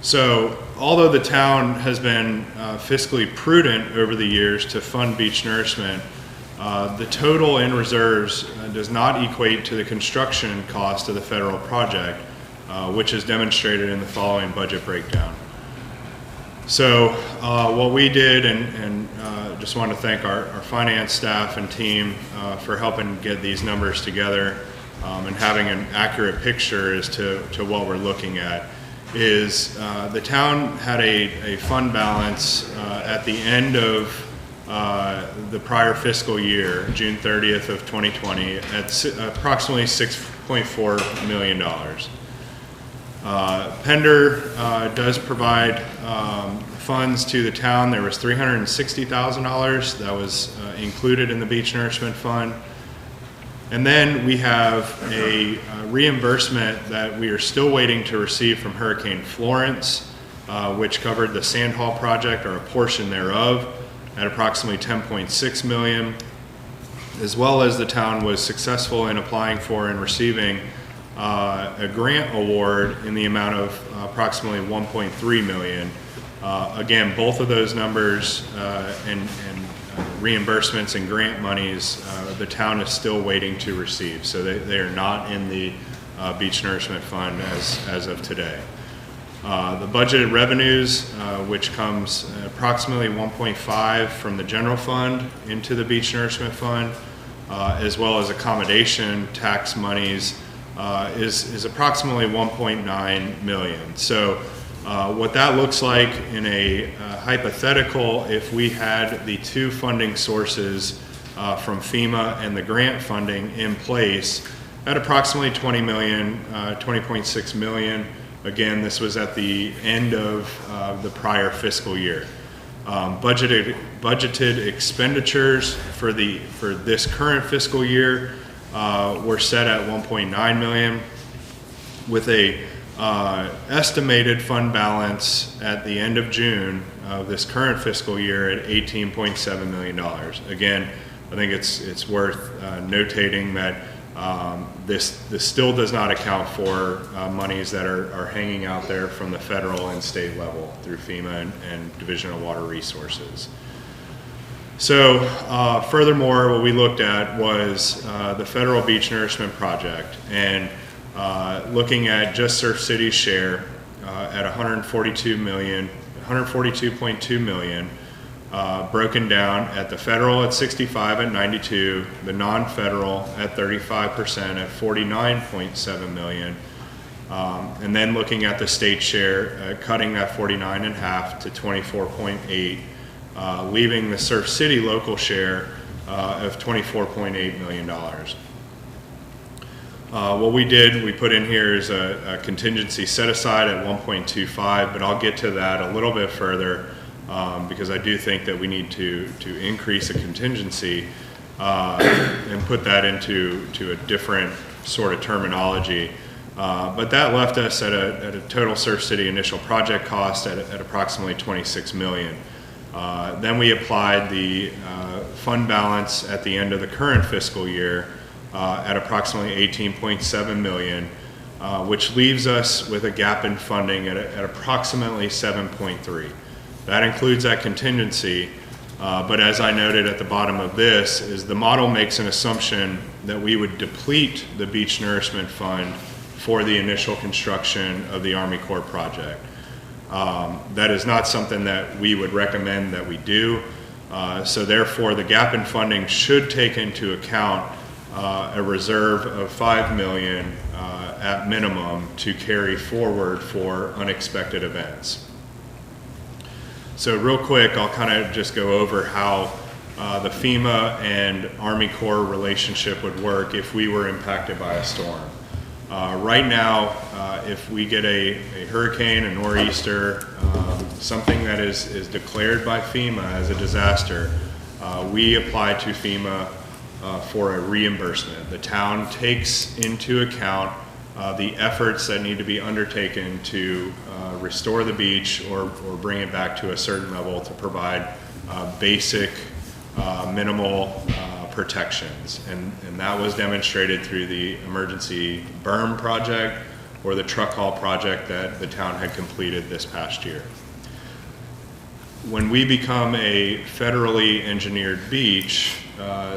So although the town has been fiscally prudent over the years to fund beach nourishment, the total in reserves does not equate to the construction cost of the federal project, which is demonstrated in the following budget breakdown. So what we did, and just want to thank our finance staff and team for helping get these numbers together and having an accurate picture as to what we're looking at, is the town had a fund balance at the end of the prior fiscal year, June 30th of 2020, at approximately $6.4 million. Pender does provide funds to the town. There was $360,000 that was included in the beach nourishment fund. And then we have a reimbursement that we are still waiting to receive from Hurricane Florence, which covered the Sand Hall project, or a portion thereof, at approximately $10.6 million, as well as the town was successful in applying for and receiving a grant award in the amount of approximately $1.3 million. Again, both of those numbers and reimbursements and grant monies, the town is still waiting to receive. So they are not in the beach nourishment fund as of today. The budgeted revenues, which comes approximately 1.5 from the general fund into the beach nourishment fund, as well as accommodation tax monies, is approximately 1.9 million. So what that looks like in a hypothetical, if we had the two funding sources from FEMA and the grant funding in place at approximately 20 million, 20.6 million. Again, this was at the end of the prior fiscal year. Budgeted expenditures for this current fiscal year were set at 1.9 million, with a estimated fund balance at the end of June of this current fiscal year at $18.7 million. Again, I think it's worth notating that this still does not account for monies that are hanging out there from the federal and state level through FEMA and Division of Water Resources. So furthermore, what we looked at was the federal beach nourishment project, and looking at just Surf City's share at 142.2 million, broken down at the federal at 65 at 92, the non-federal at 35% at 49.7 million, and then looking at the state share, cutting that 49 in half to 24.8, leaving the Surf City local share of $24.8 million. What we did, we put in here is a contingency set aside at 1.25, but I'll get to that a little bit further because I do think that we need to increase a contingency and put that into a different sort of terminology. But that left us at a total Surf City initial project cost at approximately 26 million. Then we applied the fund balance at the end of the current fiscal year at approximately 18.7 million, which leaves us with a gap in funding at approximately 7.3. That includes that contingency, but as I noted at the bottom of this, is the model makes an assumption that we would deplete the beach nourishment fund for the initial construction of the Army Corps project. That is not something that we would recommend that we do, so therefore the gap in funding should take into account a reserve of 5 million at minimum to carry forward for unexpected events. So real quick, I'll kind of just go over how the FEMA and Army Corps relationship would work if we were impacted by a storm. Right now, if we get a hurricane, a nor'easter, something that is declared by FEMA as a disaster, we apply to FEMA for a reimbursement. The town takes into account the efforts that need to be undertaken to restore the beach or bring it back to a certain level to provide basic minimal protections, and that was demonstrated through the emergency berm project, or the truck haul project that the town had completed this past year. When we become a federally engineered beach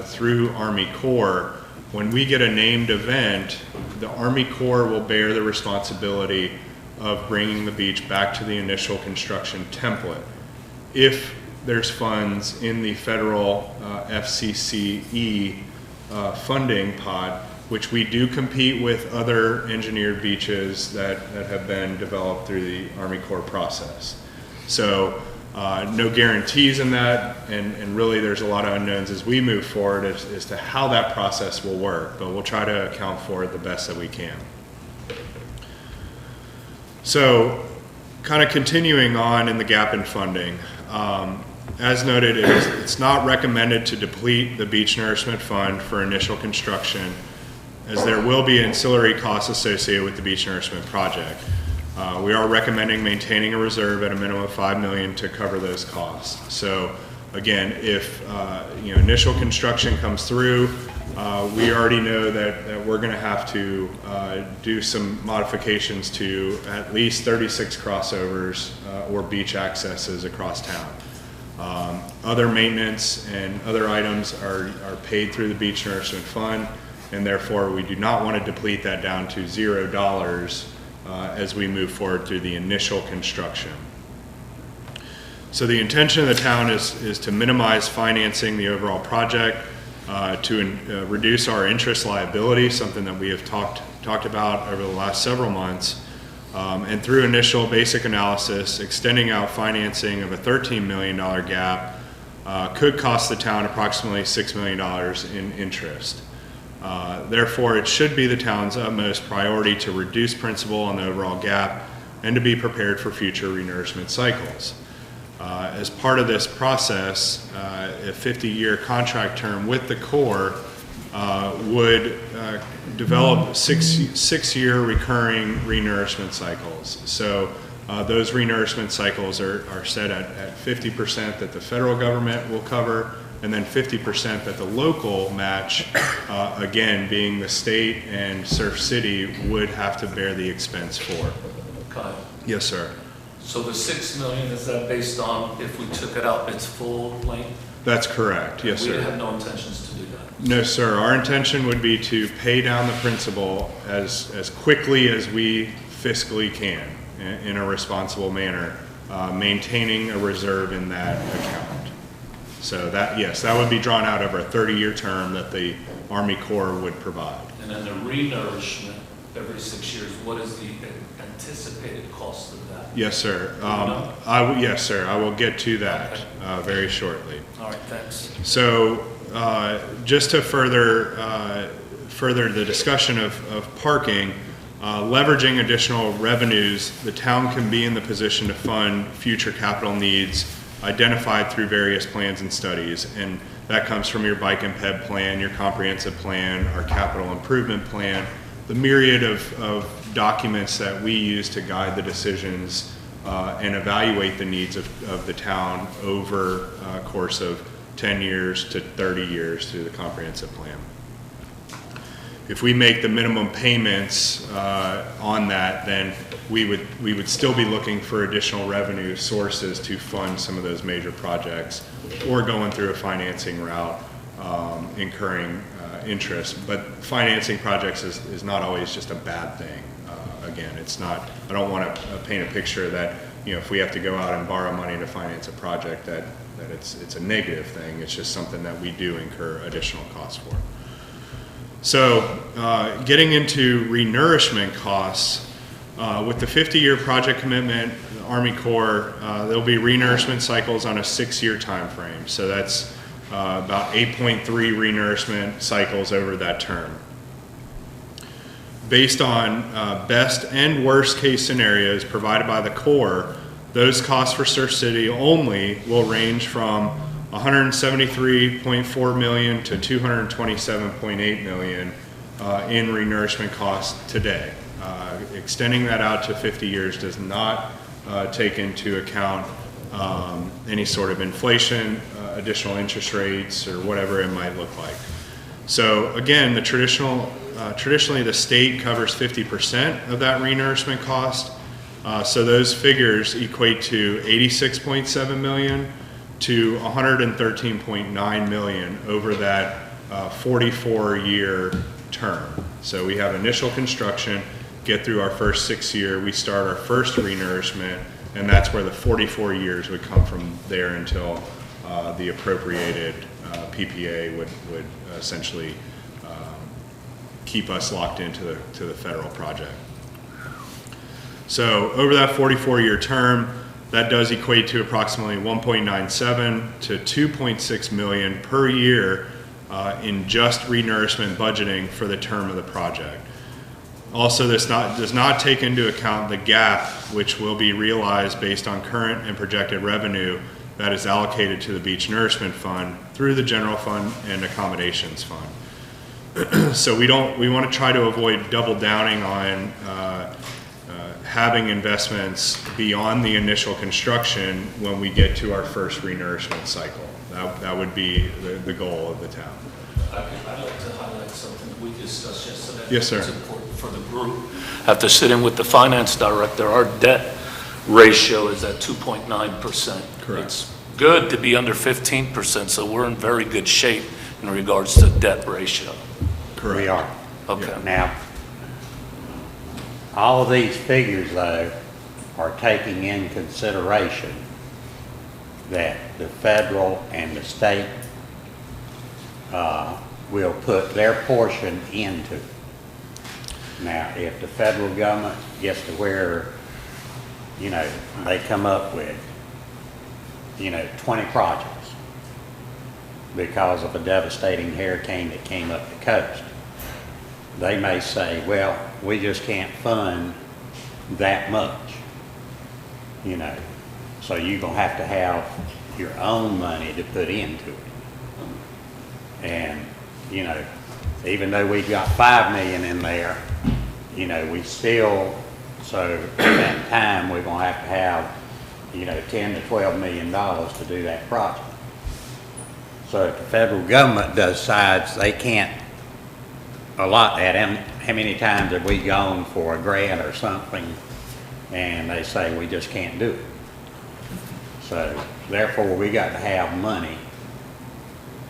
through Army Corps, when we get a named event, the Army Corps will bear the responsibility of bringing the beach back to the initial construction template. If there's funds in the federal FCCE funding pot, which we do compete with other engineered beaches that have been developed through the Army Corps process. So no guarantees in that, and really there's a lot of unknowns as we move forward as to how that process will work, but we'll try to account for it the best that we can. So kind of continuing on in the gap in funding, as noted, it's not recommended to deplete the beach nourishment fund for initial construction, as there will be ancillary costs associated with the beach nourishment project. We are recommending maintaining a reserve at a minimum of $5 million to cover those costs. So again, if initial construction comes through, we already know that we're going to have to do some modifications to at least 36 crossovers or beach accesses across town. Other maintenance and other items are paid through the beach nourishment fund, and therefore we do not want to deplete that down to $0 as we move forward through the initial construction. So the intention of the town is to minimize financing the overall project, to reduce our interest liability, something that we have talked about over the last several months, and through initial basic analysis, extending out financing of a $13 million gap could cost the town approximately $6 million in interest. Therefore, it should be the town's utmost priority to reduce principal on the overall gap and to be prepared for future renourishment cycles. As part of this process, a 50-year contract term with the Corps would develop six-year recurring renourishment cycles. So those renourishment cycles are set at 50% that the federal government will cover, and then 50% that the local match, again, being the state and Surf City, would have to bear the expense for. Kyle. Yes, sir. So the $6 million, is that based on if we took it out its full length? That's correct. Yes, sir. We have no intentions to do that. No, sir. Our intention would be to pay down the principal as quickly as we fiscally can in a responsible manner, maintaining a reserve in that account. So that, yes, that would be drawn out over a 30-year term that the Army Corps would provide. And then the renourishment every 6 years, what is the anticipated cost of that? Yes, sir. Yes, sir. I will get to that very shortly. All right, thanks. So just to further the discussion of parking, leveraging additional revenues, the town can be in the position to fund future capital needs identified through various plans and studies, and that comes from your bike and ped plan, your comprehensive plan, our capital improvement plan, the myriad of documents that we use to guide the decisions and evaluate the needs of the town over a course of 10 years to 30 years through the comprehensive plan. If we make the minimum payments on that, then we would still be looking for additional revenue sources to fund some of those major projects, or going through a financing route, incurring interest. But financing projects is not always just a bad thing. Again, it's not. I don't want to paint a picture that if we have to go out and borrow money to finance a project that it's a negative thing. It's just something that we do incur additional costs for. So getting into renourishment costs, with the 50-year project commitment, the Army Corps, there'll be renourishment cycles on a 6-year time frame. So that's about 8.3 renourishment cycles over that term. Based on best and worst case scenarios provided by the Corps, those costs for Surf City only will range from $173.4 million to $227.8 million in renourishment costs today. Extending that out to 50 years does not take into account any sort of inflation, additional interest rates, or whatever it might look like. So again, traditionally the state covers 50% of that renourishment cost. So those figures equate to 86.7 million to 113.9 million over that 44-year term. So we have initial construction, get through our first 6 year, we start our first renourishment, and that's where the 44 years would come from there until the appropriated PPA would essentially keep us locked into the federal project. So over that 44-year term, that does equate to approximately 1.97 to 2.6 million per year in just renourishment budgeting for the term of the project. Also, this does not take into account the gap which will be realized based on current and projected revenue that is allocated to the Beach Nourishment Fund through the General Fund and Accommodations Fund. So we want to try to avoid double downing on having investments beyond the initial construction when we get to our first renourishment cycle. That would be the goal of the town. I'd like to highlight something that we discussed yesterday. Yes, sir. It's important for the group. After sitting with the finance director, our debt ratio is at 2.9%. Correct. It's good to be under 15%, so we're in very good shape in regards to debt ratio. Correct. We are. Okay. Now, all of these figures, though, are taking in consideration that the federal and the state will put their portion into it. Now, if the federal government gets to where, they come up with, 20 projects because of a devastating hurricane that came up the coast, they may say, well, we just can't fund that much, so you're going to have your own money to put into it. And, even though we've got 5 million in there, we still, so at that time, we're going to have, 10 to 12 million dollars to do that project. So if the federal government decides they can't allot that, and how many times have we gone for a grant or something and they say we just can't do it? So therefore we got to have money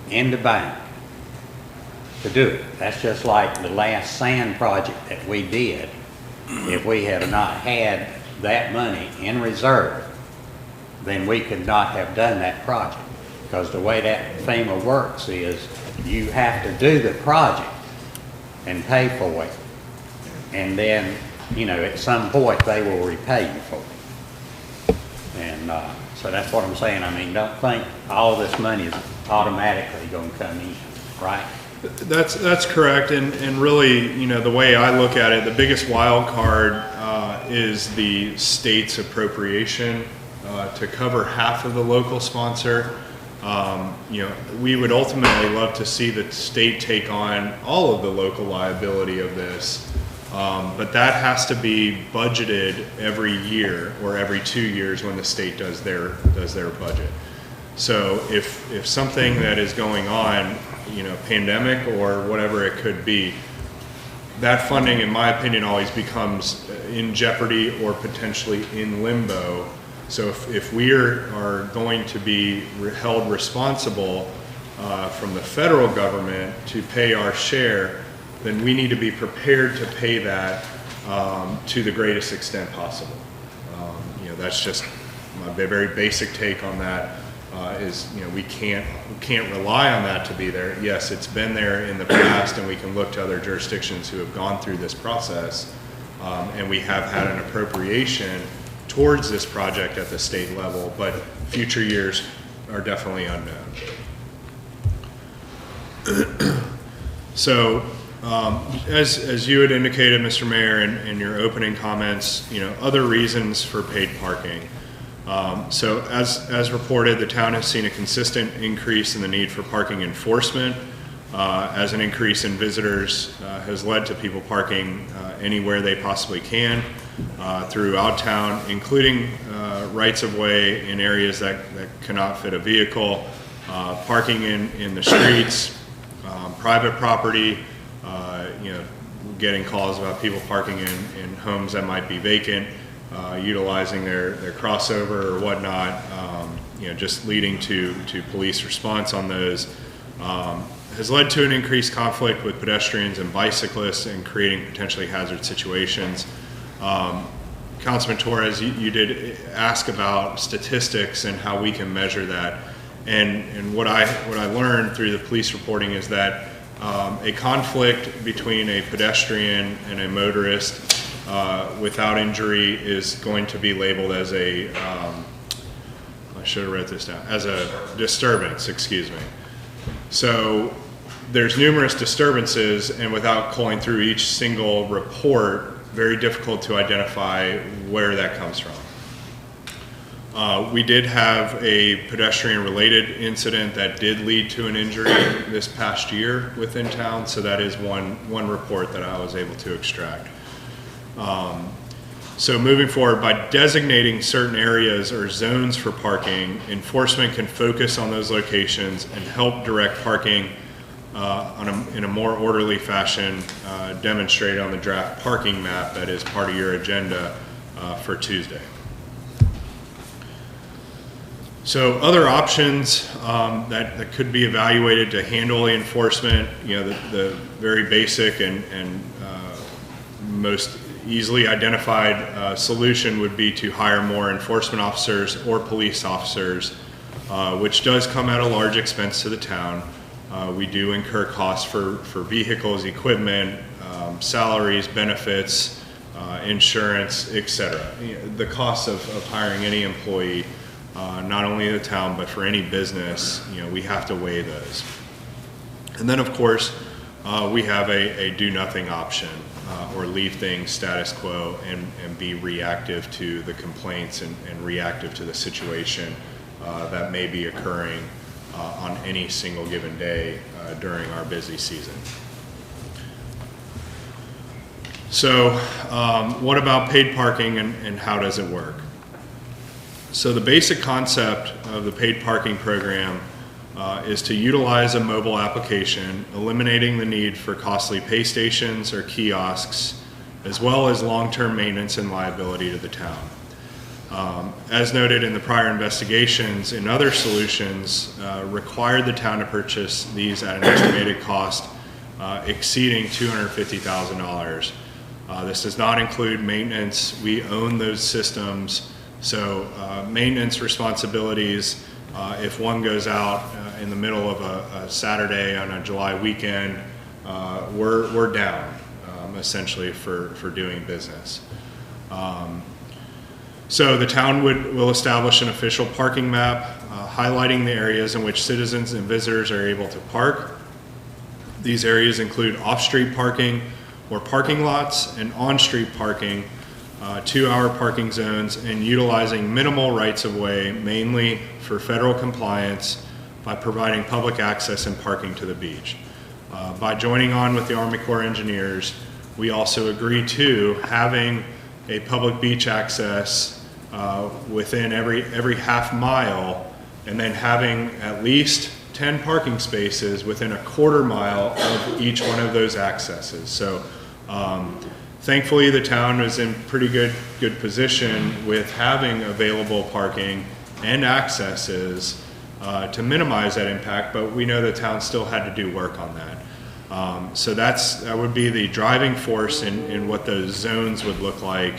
in the bank to do it. That's just like the last sand project that we did. If we had not had that money in reserve, then we could not have done that project. Because the way that FEMA works is you have to do the project and pay for it. And then, at some point they will repay you for it. And so that's what I'm saying. I mean, don't think all this money is automatically going to come in, right? That's correct, and really, the way I look at it, the biggest wild card is the state's appropriation to cover half of the local sponsor. We would ultimately love to see the state take on all of the local liability of this, but that has to be budgeted every year or every 2 years when the state does their budget. So if something that is going on, pandemic or whatever it could be, that funding, in my opinion, always becomes in jeopardy or potentially in limbo. So if we are going to be held responsible from the federal government to pay our share, then we need to be prepared to pay that to the greatest extent possible. That's just my very basic take on that. We can't rely on that to be there. Yes, it's been there in the past, and we can look to other jurisdictions who have gone through this process, and we have had an appropriation towards this project at the state level, but future years are definitely unknown. So, as you had indicated, Mr. Mayor, in your opening comments, other reasons for paid parking. So as reported, the town has seen a consistent increase in the need for parking enforcement, as an increase in visitors has led to people parking anywhere they possibly can throughout town, including rights of way in areas that cannot fit a vehicle, parking in the streets, private property, getting calls about people parking in homes that might be vacant, utilizing their crossover or whatnot, just leading to police response on those, has led to an increased conflict with pedestrians and bicyclists and creating potentially hazard situations. Councilman Torres, you did ask about statistics and how we can measure that. And what I learned through the police reporting is that a conflict between a pedestrian and a motorist without injury is going to be labeled as a, I should have wrote this down, as a disturbance, excuse me. So there's numerous disturbances, and without calling through each single report, very difficult to identify where that comes from. We did have a pedestrian-related incident that did lead to an injury this past year within town, so that is one report that I was able to extract. So moving forward, by designating certain areas or zones for parking, enforcement can focus on those locations and help direct parking in a more orderly fashion, demonstrated on the draft parking map that is part of your agenda for Tuesday. So other options that could be evaluated to handle the enforcement, the very basic and most easily identified solution would be to hire more enforcement officers or police officers, which does come at a large expense to the town. We do incur costs for vehicles, equipment, salaries, benefits, insurance, etc. The cost of hiring any employee, not only the town, but for any business, we have to weigh those. And then, of course, we have a do-nothing option, or leave things status quo and be reactive to the complaints and reactive to the situation that may be occurring on any single given day during our busy season. So what about paid parking and how does it work? So the basic concept of the paid parking program is to utilize a mobile application, eliminating the need for costly pay stations or kiosks, as well as long-term maintenance and liability to the town. As noted in the prior investigations, in other solutions required the town to purchase these at an estimated cost exceeding $250,000. This does not include maintenance. We own those systems, so maintenance responsibilities, if one goes out in the middle of a Saturday on a July weekend, we're down essentially for doing business. So the town will establish an official parking map highlighting the areas in which citizens and visitors are able to park. These areas include off-street parking or parking lots and on-street parking, 2-hour parking zones, and utilizing minimal rights-of-way, mainly for federal compliance, by providing public access and parking to the beach. By joining on with the Army Corps of Engineers, we also agree to having a public beach access within every half mile, and then having at least 10 parking spaces within a quarter mile of each one of those accesses. So thankfully the town is in pretty good position with having available parking and accesses to minimize that impact, but we know the town still had to do work on that. So that would be the driving force in what those zones would look like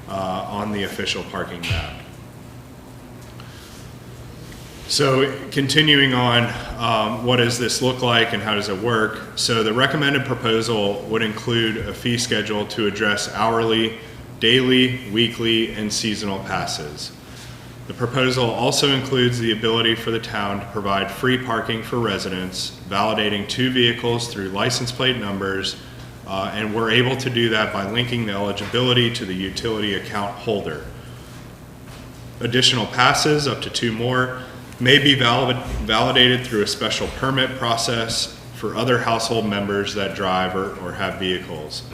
on the official parking map. So continuing on, what does this look like and how does it work? So the recommended proposal would include a fee schedule to address hourly, daily, weekly, and seasonal passes. The proposal also includes the ability for the town to provide free parking for residents, validating 2 vehicles through license plate numbers, and we're able to do that by linking the eligibility to the utility account holder. Additional passes, up to 2 more, may be validated through a special permit process for other household members that drive or have vehicles.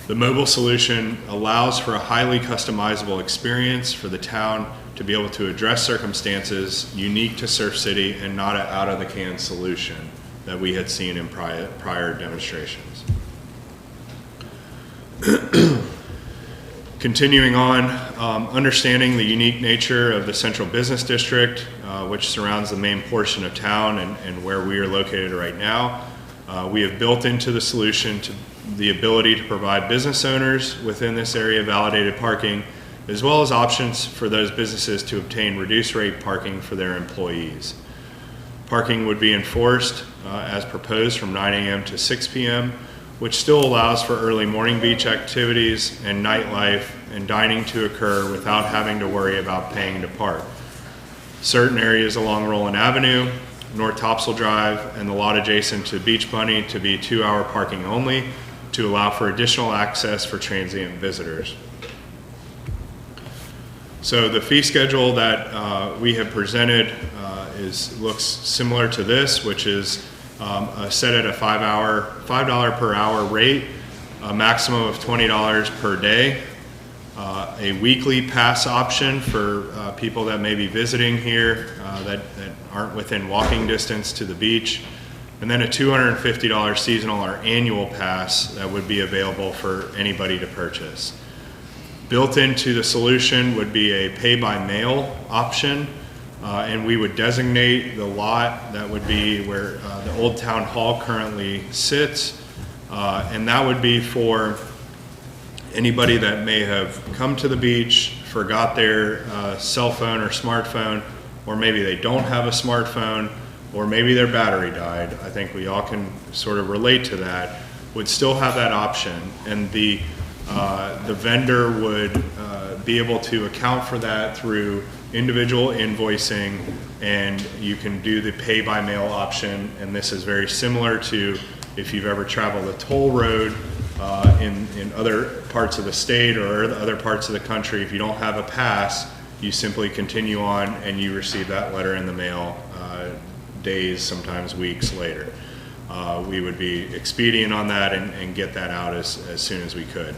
The mobile solution allows for a highly customizable experience for the town to be able to address circumstances unique to Surf City and not an out-of-the-can solution that we had seen in prior demonstrations. Continuing on, understanding the unique nature of the central business district, which surrounds the main portion of town and where we are located right now, we have built into the solution to the ability to provide business owners within this area validated parking, as well as options for those businesses to obtain reduced rate parking for their employees. Parking would be enforced as proposed from 9 a.m. to 6 p.m., which still allows for early morning beach activities and nightlife and dining to occur without having to worry about paying to park. Certain areas along Roland Avenue, North Topsail Drive, and the lot adjacent to Beach Bunny to be 2-hour parking only to allow for additional access for transient visitors. So the fee schedule that we have presented looks similar to this, which is set at a $5 per hour rate, a maximum of $20 per day, a weekly pass option for people that may be visiting here that aren't within walking distance to the beach, and then a $250 seasonal or annual pass that would be available for anybody to purchase. Built into the solution would be a pay-by-mail option, and we would designate the lot that would be where the Old Town Hall currently sits, and that would be for anybody that may have come to the beach, forgot their cell phone or smartphone, or maybe they don't have a smartphone, or maybe their battery died. I think we all can sort of relate to that, would still have that option, and the vendor would be able to account for that through individual invoicing, and you can do the pay by mail option. And this is very similar to if you've ever traveled a toll road in other parts of the state or other parts of the country. If you don't have a pass, you simply continue on and you receive that letter in the mail days, sometimes weeks later. We would be expedient on that and get that out as soon as we could.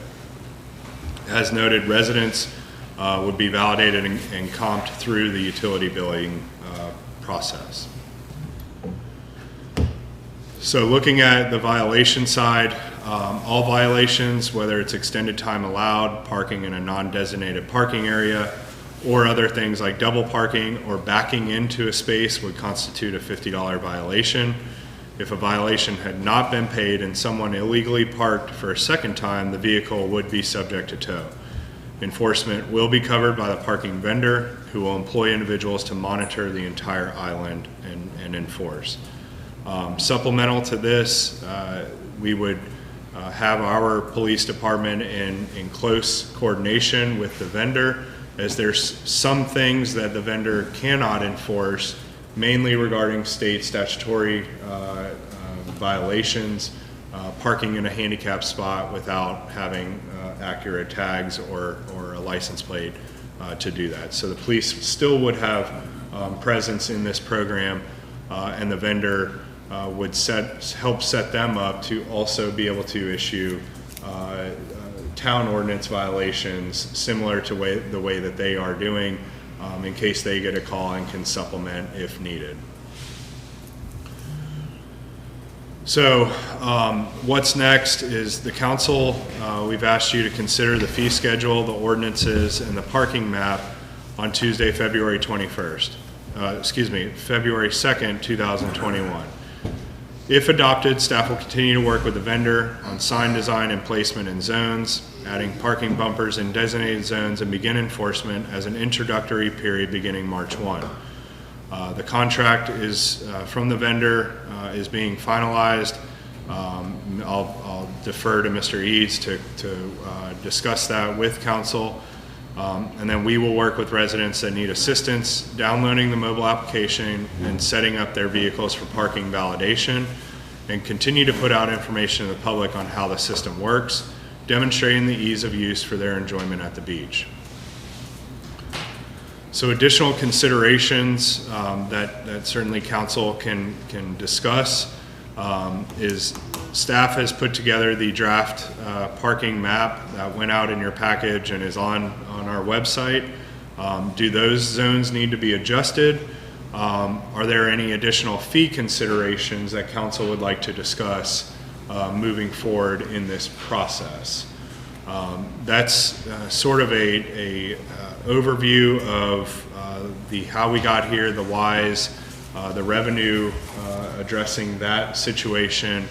As noted, residents would be validated and comped through the utility billing process. So looking at the violation side, all violations, whether it's extended time allowed, parking in a non-designated parking area, or other things like double parking or backing into a space, would constitute a $50 violation. If a violation had not been paid and someone illegally parked for a second time, the vehicle would be subject to tow. Enforcement will be covered by the parking vendor, who will employ individuals to monitor the entire island and enforce. Supplemental to this, we would have our police department in close coordination with the vendor, as there's some things that the vendor cannot enforce, mainly regarding state statutory violations, parking in a handicap spot without having accurate tags or a license plate to do that. So the police still would have presence in this program, and the vendor would help set them up to also be able to issue town ordinance violations similar to the way that they are doing, in case they get a call and can supplement if needed. So what's next is the council. We've asked you to consider the fee schedule, the ordinances, and the parking map on Tuesday, February 21st. February 2nd, 2021. If adopted, staff will continue to work with the vendor on sign design and placement in zones, adding parking bumpers in designated zones, and begin enforcement as an introductory period beginning March 1. The contract is from the vendor is being finalized. I'll defer to Mr. Eads to discuss that with council. And then we will work with residents that need assistance downloading the mobile application and setting up their vehicles for parking validation, and continue to put out information to the public on how the system works, demonstrating the ease of use for their enjoyment at the beach. So additional considerations that certainly council can discuss is staff has put together the draft parking map that went out in your package and is on our website. Do those zones need to be adjusted? Are there any additional fee considerations that council would like to discuss moving forward in this process? That's sort of a overview of the how we got here, the whys, the revenue, addressing that situation,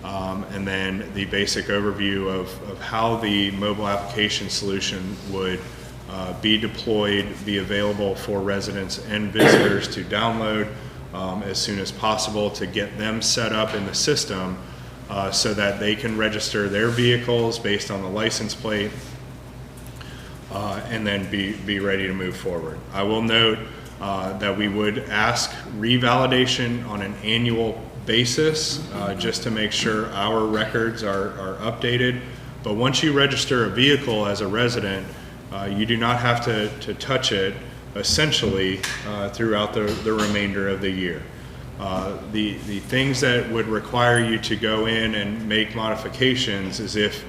and then the basic overview of how the mobile application solution would be deployed, be available for residents and visitors to download as soon as possible to get them set up in the system so that they can register their vehicles based on the license plate and then be ready to move forward. I will note that we would ask revalidation on an annual basis just to make sure our records are updated. But once you register a vehicle as a resident, you do not have to touch it essentially throughout the remainder of the year. The things that would require you to go in and make modifications is if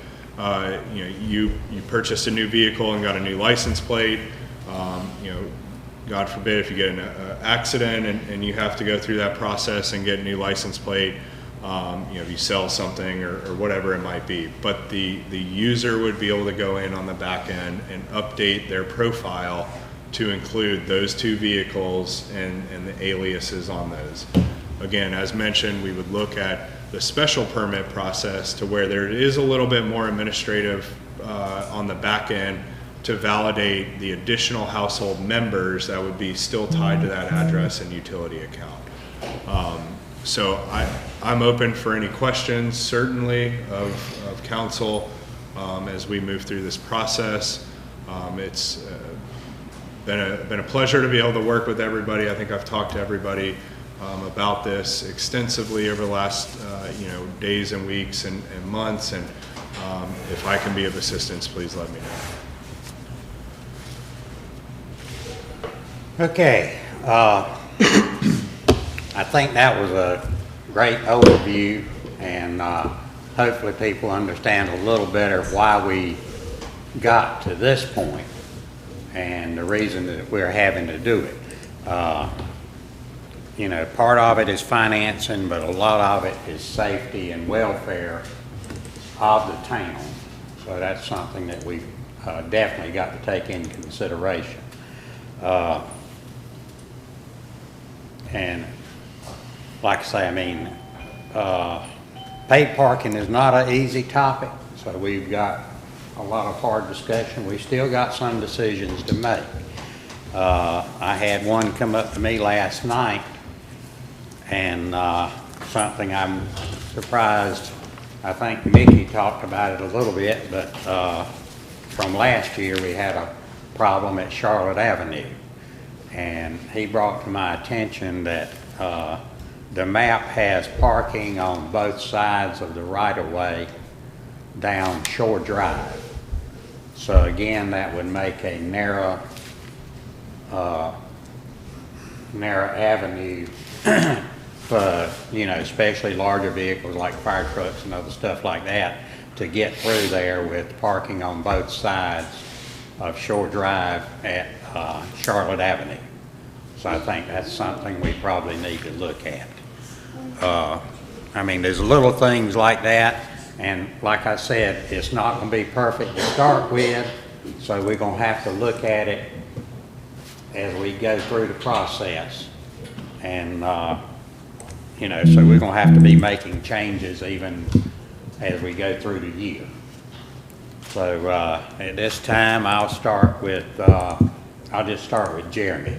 you purchased a new vehicle and got a new license plate. God forbid if you get in an accident and you have to go through that process and get a new license plate. If you sell something or whatever it might be, but the user would be able to go in on the back end and update their profile to include those two vehicles and the aliases on those. Again, as mentioned, we would look at the special permit process to where there is a little bit more administrative on the back end to validate the additional household members that would be still tied to that address and utility account. So I'm open for any questions, certainly, of council as we move through this process. It's been a pleasure to be able to work with everybody. I think I've talked to everybody about this extensively over the last days and weeks and months. And if I can be of assistance, please let me know. Okay. I think that was a great overview, and hopefully people understand a little better why we got to this point and the reason that we're having to do it. Part of it is financing, but a lot of it is safety and welfare of the town. So that's something that we've definitely got to take into consideration. And like I say, paid parking is not an easy topic, so we've got a lot of hard discussion. We still got some decisions to make. I had one come up to me last night, and something I'm surprised, I think Mickey talked about it a little bit, but from last year we had a problem at Charlotte Avenue, and he brought to my attention that the map has parking on both sides of the right-of-way down Shore Drive. So again, that would make a narrow avenue for, especially larger vehicles like fire trucks and other stuff like that to get through there with parking on both sides of Shore Drive at Charlotte Avenue. So I think that's something we probably need to look at. There's little things like that, and like I said, it's not going to be perfect to start with, so we're going to have to look at it as we go through the process. And, so we're going to have to be making changes even as we go through the year. So at this time, I'll just start with Jeremy.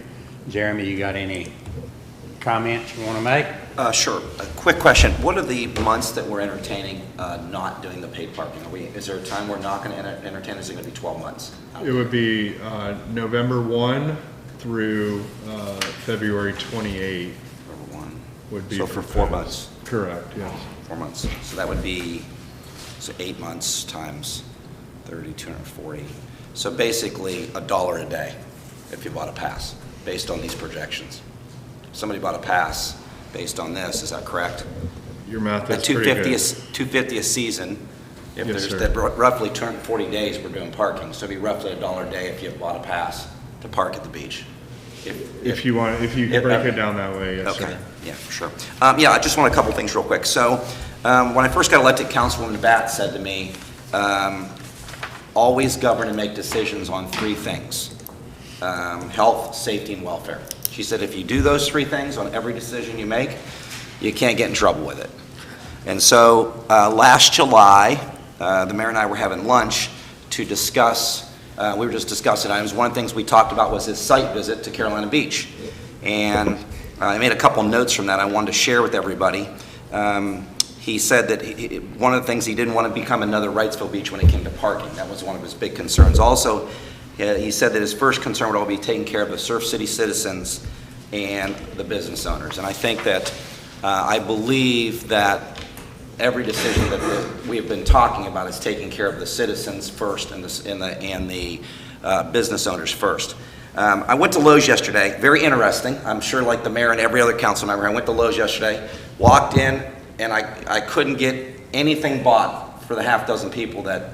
Jeremy, you got any comments you want to make? Sure. A quick question. What are the months that we're entertaining not doing the paid parking? Is there a time we're not going to entertain? Is it going to be 12 months? It would be November 1 through February 28 November 1. would be so for 4 months? Correct, yes. 4 months. So that would be 8 months times 30, 240. So basically $1 a day if you bought a pass based on these projections. If somebody bought a pass based on this, is that correct? Your math is At pretty good. $250 a season, if Yes, there's sir. that roughly 240 days we're doing parking, so it'd be roughly $1 a day if you bought a pass to park at the beach. If you want, if you can break it down that way, yes, Okay, sir. yeah, for sure. Yeah, I just want a couple things real quick. So, when I first got elected, Councilwoman Batt said to me, always govern and make decisions on three things: health, safety, and welfare. She said if you do those three things on every decision you make, you can't get in trouble with it. And so, last July, the mayor and I were having lunch to discuss, we were just discussing items. One of the things we talked about was his site visit to Carolina Beach. And I made a couple notes from that I wanted to share with everybody. He said that one of the things, he didn't want to become another Wrightsville Beach when it came to parking. That was one of his big concerns. Also, he said that his first concern would all be taking care of the Surf City citizens and the business owners. And I think that, I believe that every decision that we have been talking about is taking care of the citizens first and the business owners first. I went to Lowe's yesterday, very interesting. I'm sure like the mayor and every other council member, I went to Lowe's yesterday, walked in, and I couldn't get anything bought for the half dozen people that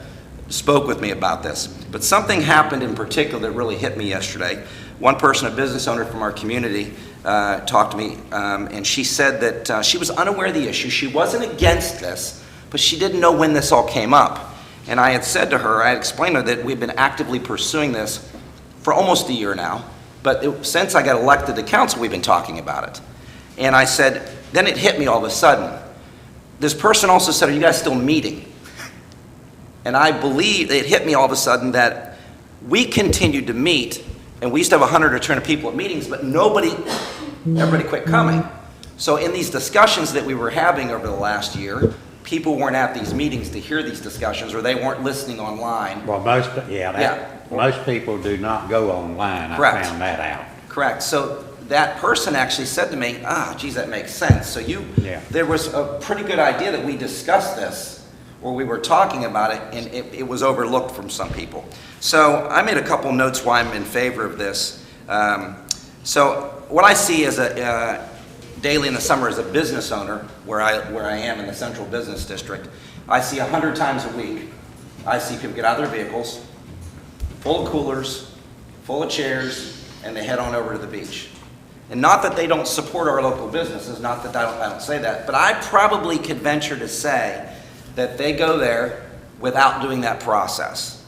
spoke with me about this. But something happened in particular that really hit me yesterday. One person, a business owner from our community, talked to me, and she said that she was unaware of the issue. She wasn't against this, but she didn't know when this all came up. And I had said to her, I had explained to her that we've been actively pursuing this for almost a year now, but since I got elected to council, we've been talking about it. And I said, then it hit me all of a sudden. This person also said, are you guys still meeting? And I believe it hit me all of a sudden that we continued to meet, and we used to have 100 or 200 people at meetings, but everybody quit coming. So in these discussions that we were having over the last year, people weren't at these meetings to hear these discussions, or they weren't listening online. Well, most people do not go online. Correct. I found that out. Correct. So that person actually said to me, geez, that makes sense. So there was a pretty good idea that we discussed this, or we were talking about it, and it was overlooked from some people. So I made a couple notes why I'm in favor of this. So what I see as daily in the summer as a business owner, where I am in the central business district, I see 100 times a week, I see people get out of their vehicles, full of coolers, full of chairs, and they head on over to the beach. And not that they don't support our local businesses, not that I don't say that, but I probably could venture to say that they go there without doing that process.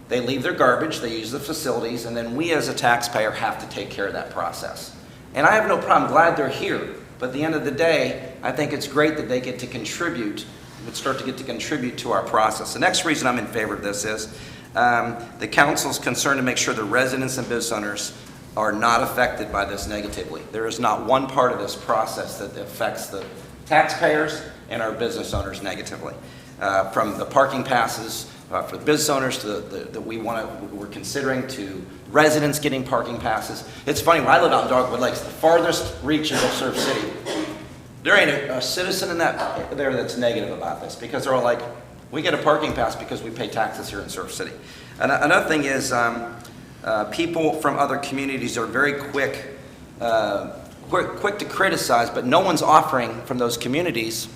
They leave their garbage, they use the facilities, and then we as a taxpayer have to take care of that process. And I have no problem, glad they're here, but at the end of the day, I think it's great that they get to contribute, would start to get to contribute to our process. The next reason I'm in favor of this is the council's concerned to make sure the residents and business owners are not affected by this negatively. There is not one part of this process that affects the taxpayers and our business owners negatively. From the parking passes for the business owners to that we're considering, to residents getting parking passes. It's funny, when I live out in Dogwood Lakes, the farthest reaches of Surf City, there ain't a citizen in there that's negative about this, because they're all like, we get a parking pass because we pay taxes here in Surf City. And another thing is, people from other communities are very quick to criticize, but no one's offering from those communities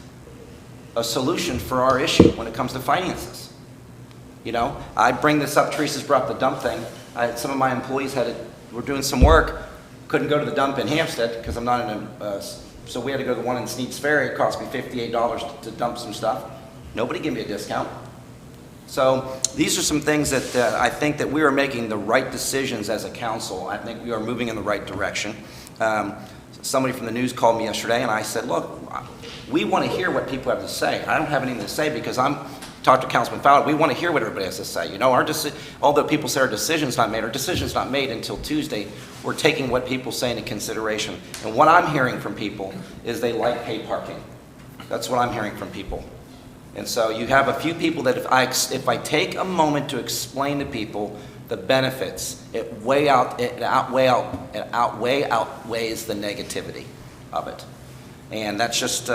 a solution for our issue when it comes to finances. You know, I bring this up, Teresa's brought up the dump thing. Some of my employees were doing some work, couldn't go to the dump in Hampstead because I'm not in so we had to go to the one in Sneads Ferry. It cost me $58 to dump some stuff. Nobody gave me a discount. So these are some things that I think that we are making the right decisions as a council. I think we are moving in the right direction. Somebody from the news called me yesterday, and I said, look, we want to hear what people have to say. I don't have anything to say because I'm talked to Councilman Fowler. We want to hear what everybody has to say. You know, although people say our decision's not made, our decision's not made until Tuesday. We're taking what people say into consideration. And what I'm hearing from people is they like paid parking. That's what I'm hearing from people. And so you have a few people that if I take a moment to explain to people the benefits, it outweighs the negativity of it. And that's just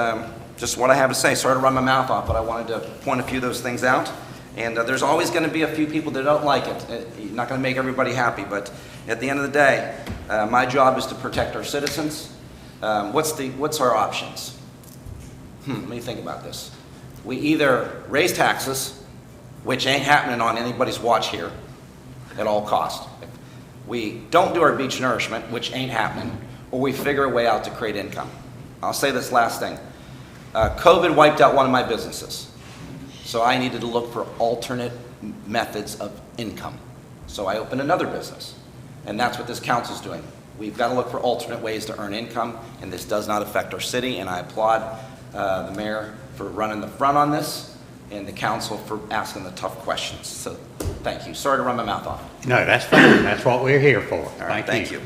what I have to say. Sorry to run my mouth off, but I wanted to point a few of those things out. And there's always going to be a few people that don't like it. You're not going to make everybody happy, but at the end of the day, my job is to protect our citizens. What's our options? Let me think about this. We either raise taxes, which ain't happening on anybody's watch here at all costs. we don't do our beach nourishment, which ain't happening, or we figure a way out to create income. I'll say this last thing. COVID wiped out one of my businesses, so I needed to look for alternate methods of income. So I opened another business, and that's what this council's doing. We've got to look for alternate ways to earn income, and this does not affect our city, and I applaud the mayor for running the front on this, and the council for asking the tough questions. So thank you. Sorry to run my mouth off. No, that's fine. That's what we're here for. All right, thank you.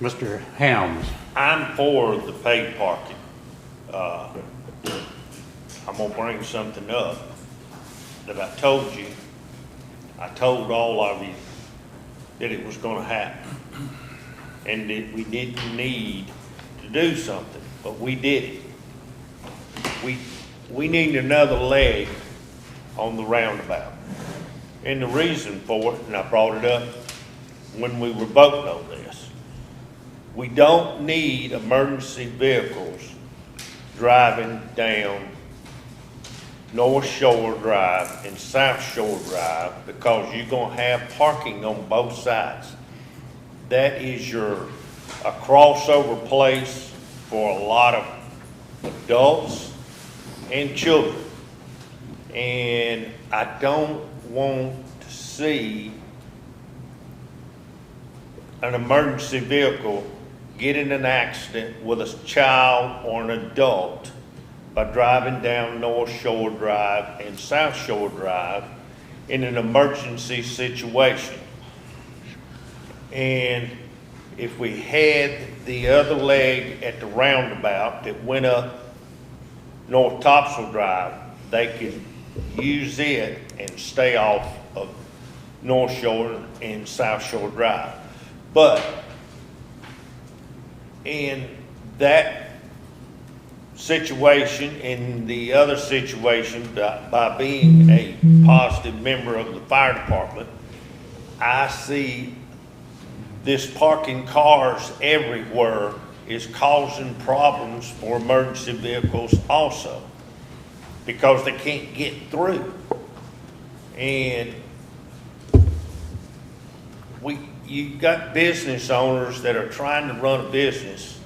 Mr. Helms. I'm for the paid parking. I'm gonna bring something up that I told you. I told all of you that it was gonna happen. And that we didn't need to do something, but we did it. We need another leg on the roundabout. And the reason for it, and I brought it up when we were voting on this, we don't need emergency vehicles driving down North Shore Drive and South Shore Drive because you're gonna have parking on both sides. That is a crossover place for a lot of adults and children. And I don't want to see an emergency vehicle get in an accident with a child or an adult by driving down North Shore Drive and South Shore Drive in an emergency situation. And if we had the other leg at the roundabout that went up North Topsail Drive, they could use it and stay off of North Shore and South Shore Drive. But in that situation and the other situation, by being a positive member of the fire department, I see this parking cars everywhere is causing problems for emergency vehicles also because they can't get through. And you got business owners that are trying to run a business,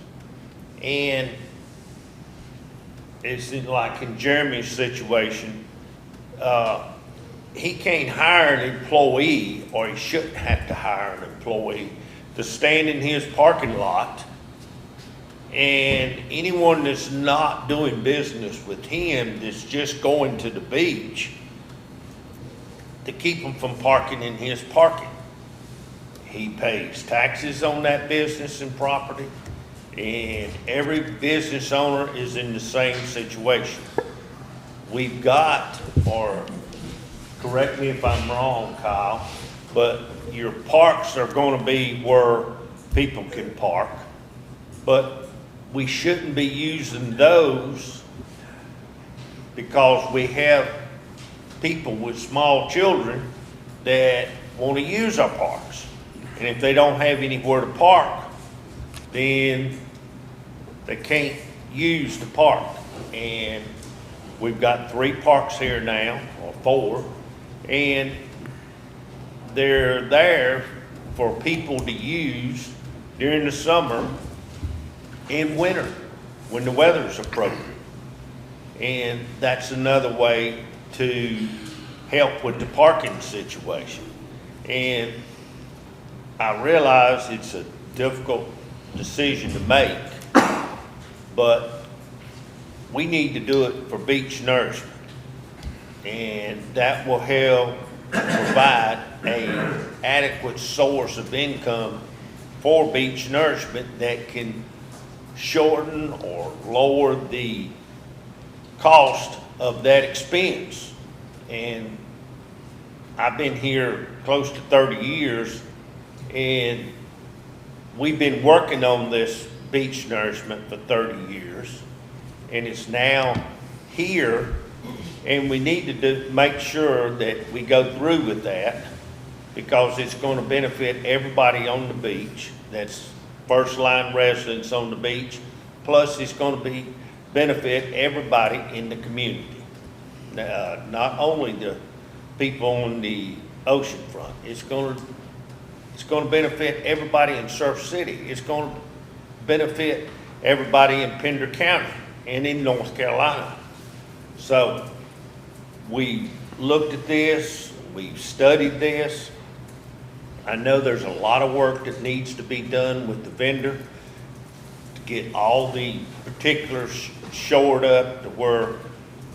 and it's like in Jeremy's situation, he can't hire an employee, or he shouldn't have to hire an employee to stand in his parking lot, and anyone that's not doing business with him, that's just going to the beach, to keep him from parking in his parking. He pays taxes on that business and property, and every business owner is in the same situation. We've got, or correct me if I'm wrong, Kyle, but your parks are going to be where people can park, but we shouldn't be using those because we have people with small children that want to use our parks. And if they don't have anywhere to park, then they can't use the park. And we've got 3 parks here now, or 4, and they're there for people to use during the summer and winter when the weather's appropriate. And that's another way to help with the parking situation. And I realize it's a difficult decision to make, but we need to do it for beach nourishment. And that will help provide an adequate source of income for beach nourishment that can shorten or lower the cost of that expense. And I've been here close to 30 years, and we've been working on this beach nourishment for 30 years, and it's now here, and we need to make sure that we go through with that because it's going to benefit everybody on the beach. That's first line residents on the beach, plus it's going to benefit everybody in the community. Not only the people on the ocean front, it's going to It's gonna benefit everybody in Surf City. It's gonna benefit everybody in Pender County and in North Carolina. So we looked at this, we've studied this. I know there's a lot of work that needs to be done with the vendor to get all the particulars shored up to where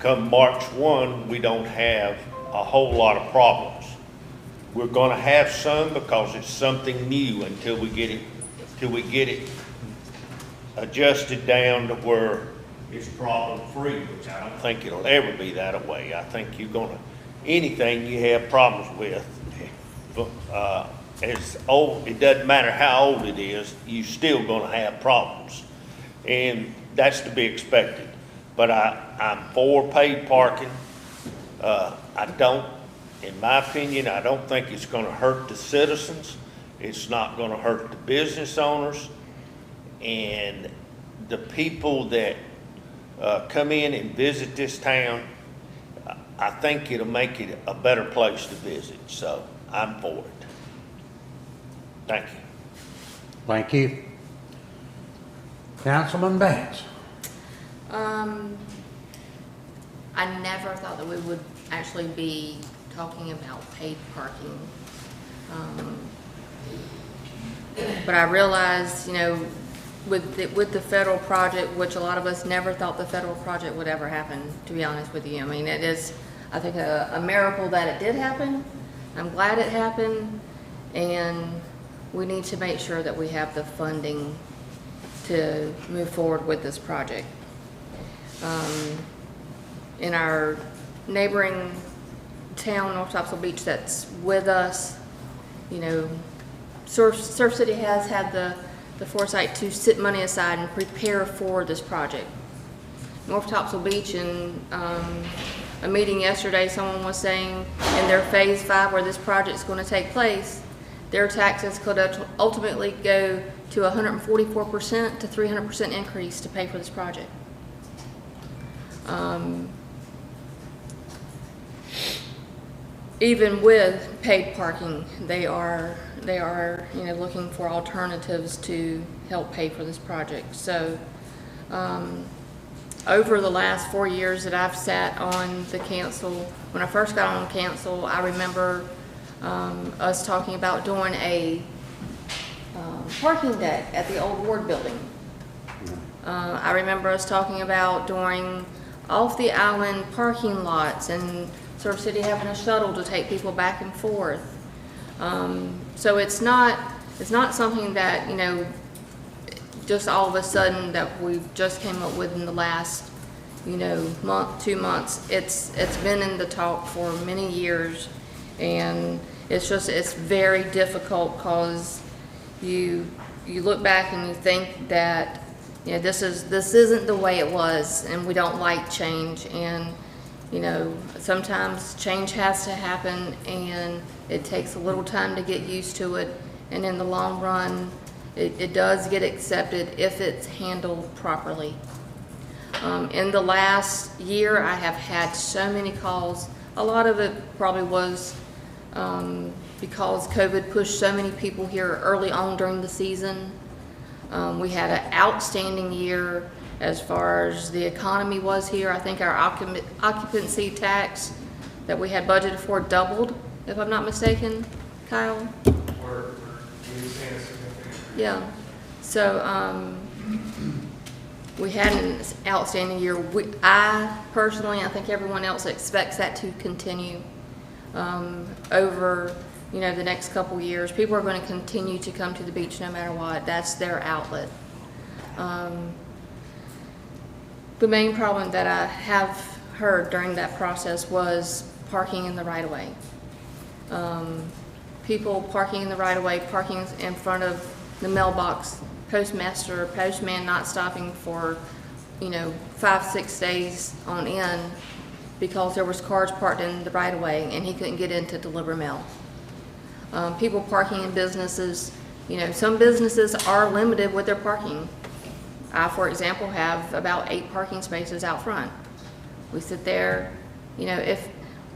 come March 1, we don't have a whole lot of problems. We're gonna have some because it's something new until we get it adjusted down to where it's problem-free, which I don't think it'll ever be that way. I think anything you have problems with, as old, it doesn't matter how old it is, you still gonna have problems. And that's to be expected. But I'm for paid parking. In my opinion, I don't think it's gonna hurt the citizens. It's not gonna hurt the business owners. And the people that come in and visit this town, I think it'll make it a better place to visit. So I'm for it. Thank you. Thank you. Councilman Bass. I never thought that we would actually be talking about paid parking. But I realized, with the federal project, which a lot of us never thought the federal project would ever happen, to be honest with you. I mean, it is, I think, a miracle that it did happen. I'm glad it happened, and we need to make sure that we have the funding to move forward with this project. In our neighboring town, North Topsail Beach, that's with us, Surf City has had the foresight to set money aside and prepare for this project. North Topsail Beach, in a meeting yesterday, someone was saying in their phase 5 where this project's going to take place, their taxes could ultimately go to 144% to 300% increase to pay for this project. Even with paid parking, they are looking for alternatives to help pay for this project. So over the last 4 years that I've sat on the council, when I first got on council, I remember us talking about doing a parking deck at the old ward building. I remember us talking about doing off the island parking lots and Surf City having a shuttle to take people back and forth. So it's not something that, just all of a sudden that we've just came up with in the last, month, 2 months. It's been in the talk for many years, and it's very difficult because you look back and you think that, this isn't the way it was, and we don't like change, and sometimes change has to happen, and it takes a little time to get used to it, and in the long run, it does get accepted if it's handled properly. In the last year, I have had so many calls. A lot of it probably was because COVID pushed so many people here early on during the season. We had an outstanding year as far as the economy was here. I think our occupancy tax that we had budgeted for doubled, if I'm not mistaken, Kyle? Yeah. So we had an outstanding year. I personally, I think everyone else expects that to continue over the next couple years. People are going to continue to come to the beach no matter what. That's their outlet. The main problem that I have heard during that process was parking in the right-of-way. People parking in the right-of-way, parking in front of the mailbox, postman not stopping for 5-6 days on end because there was cars parked in the right-of-way and he couldn't get in to deliver mail. People parking in businesses, some businesses are limited with their parking. I, for example, have about 8 parking spaces out front. We sit there, if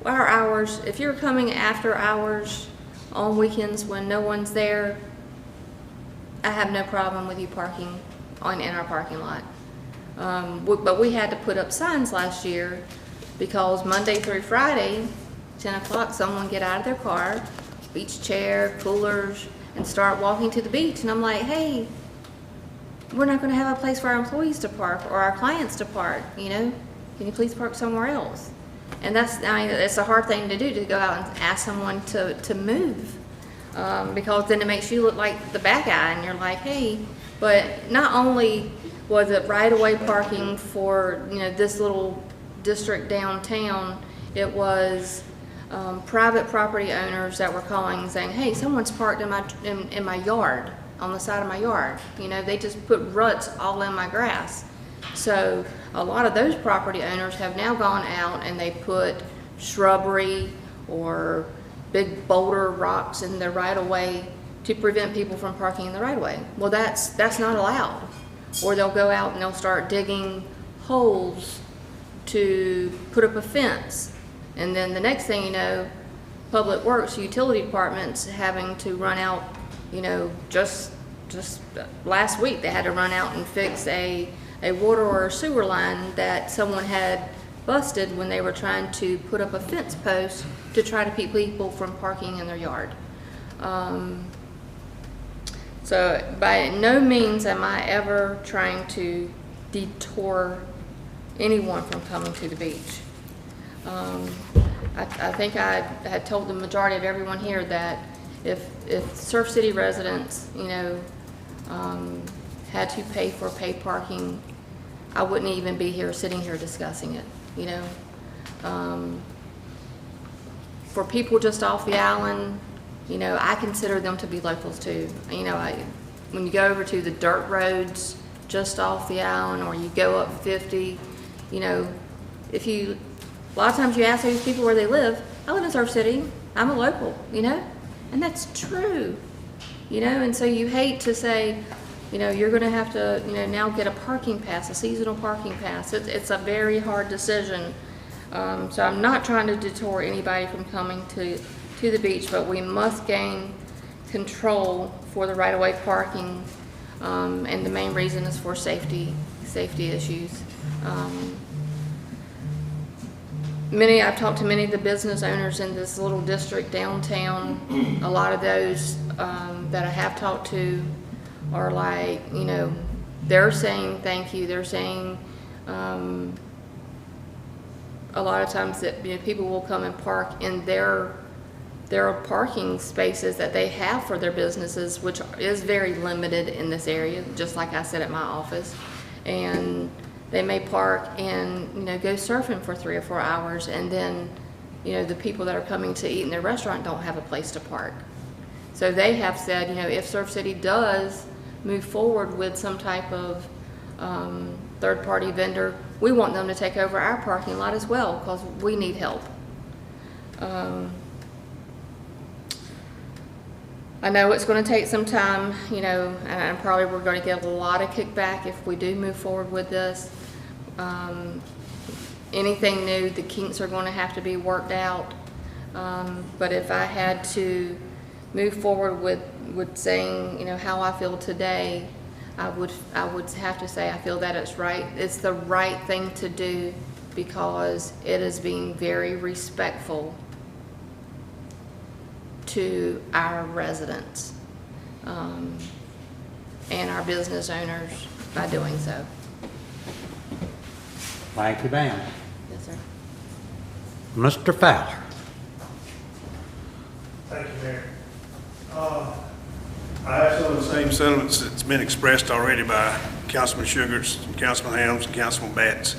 our hours, if you're coming after hours on weekends when no one's there, I have no problem with you parking in our parking lot. But we had to put up signs last year because Monday through Friday, 10 o'clock, someone get out of their car, beach chair, coolers, and start walking to the beach. And I'm like, hey, we're not gonna have a place for our employees to park or our clients to park, you know? Can you please park somewhere else? And it's a hard thing to do, to go out and ask someone to move. Because then it makes you look like the bad guy, and you're like, hey, but not only was it right-of-way parking for, you know, this little district downtown, it was private property owners that were calling and saying, hey, someone's parked in my yard, on the side of my yard. You know, they just put ruts all in my grass. So a lot of those property owners have now gone out and they put shrubbery or big boulder rocks in their right-of-way to prevent people from parking in the right-of-way. Well, that's not allowed. Or they'll go out and they'll start digging holes to put up a fence. And then the next thing you know, Public Works, utility departments having to run out, you know, just last week they had to run out and fix a water or a sewer line that someone had busted when they were trying to put up a fence post to try to keep people from parking in their yard. So by no means am I ever trying to detour anyone from coming to the beach. I think I had told the majority of everyone here that if Surf City residents, you know, had to pay for paid parking, I wouldn't even be here, sitting here discussing it, you know. For people just off the island, you know, I consider them to be locals too. You know, when you go over to the dirt roads just off the island, or you go up 50, you know, a lot of times you ask these people where they live. I live in Surf City. I'm a local, you know, and that's true, you know. And so you hate to say, you know, you're going to have to, you know, now get a parking pass, a seasonal parking pass. It's a very hard decision. So I'm not trying to detour anybody from coming to the beach, but we must gain control for the right-of-way parking, and the main reason is for safety issues. I've talked to many of the business owners in this little district downtown. A lot of those that I have talked to are like, you know, they're saying thank you. They're saying a lot of times that, you know, people will come and park in their parking spaces that they have for their businesses, which is very limited in this area, just like I said at my office. And they may park and, you know, go surfing for 3 or 4 hours, and then, you know, the people that are coming to eat in their restaurant don't have a place to park. So they have said, you know, if Surf City does move forward with some type of third-party vendor, we want them to take over our parking lot as well, because we need help. I know it's going to take some time, you know, and probably we're going to get a lot of kickback if we do move forward with this. Anything new, the kinks are going to have to be worked out. But if I had to move forward with saying, you know, how I feel today, I would have to say I feel that it's right. It's the right thing to do, because it is being very respectful to our residents and our business owners by doing so. Thank you, ma'am. Yes, sir. Mr. Fowler. Thank you, Mayor. I have some of the same sentiments that's been expressed already by Councilman Shugarts, Councilman Helms, and Councilman Batts.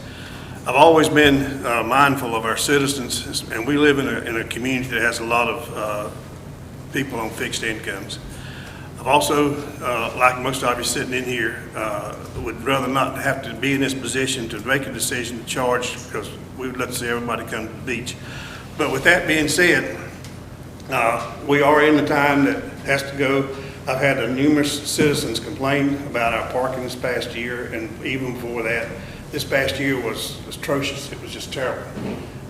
I've always been mindful of our citizens, and we live in a community that has a lot of people on fixed incomes. I've also, like most of you sitting in here, would rather not have to be in this position to make a decision to charge, because we would like to see everybody come to the beach. But with that being said, we are in the time that has to go. I've had numerous citizens complain about our parking this past year, and even before that, this past year was atrocious. It was just terrible.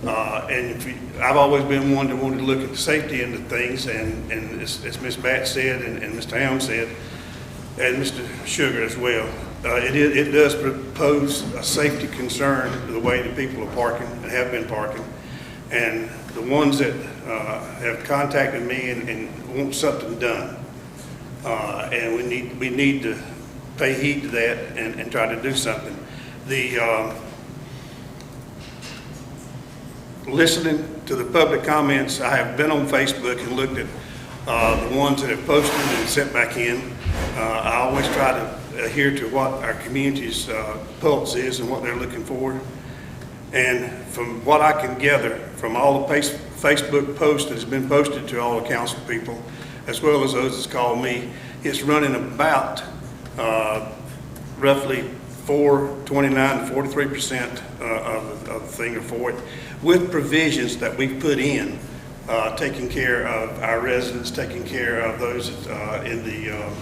And I've always been one that wanted to look at the safety end of things, and as Ms. Batts said, and Mr. Helms said, and Mr. Sugar as well, it does pose a safety concern the way that people are parking and have been parking. And the ones that have contacted me and want something done, and we need to pay heed to that and try to do something. Listening to the public comments, I have been on Facebook and looked at the ones that have posted and sent back in. I always try to adhere to what our community's pulse is and what they're looking for. And from what I can gather from all the Facebook posts that's been posted to all the council people, as well as those that's called me, it's running about roughly 29 to 43% of the thing are for it, with provisions that we've put in, taking care of our residents, taking care of those in the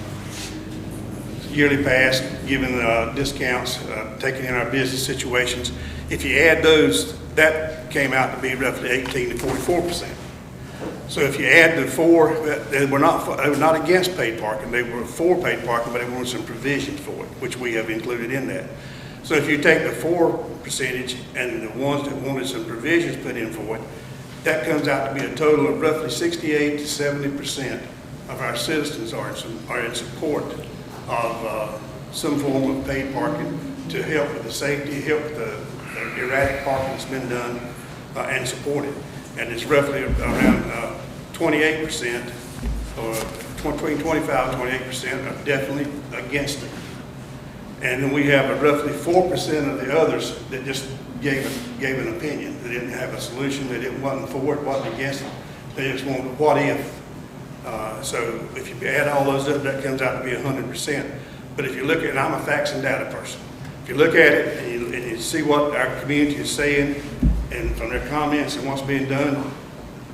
yearly pass, giving discounts, taking in our business situations. If you add those, that came out to be roughly 18 to 44%. So if you add the four, they were not against paid parking, they were for paid parking, but they wanted some provisions for it, which we have included in that. So if you take the 4% and the ones that wanted some provisions put in for it, that comes out to be a total of roughly 68 to 70% of our citizens are in support of some form of paid parking to help with the safety, help with the erratic parking that's been done, and support it. And it's roughly around 28%, or between 25 and 28% are definitely against it. And then we have roughly 4% of the others that just gave an opinion. They didn't have a solution. They didn't wasn't for it, wasn't against it. They just wanted what if. So if you add all those up, that comes out to be 100%. But if you look at it, I'm a facts and data person. If you look at it and you see what our community is saying, and from their comments and what's being done,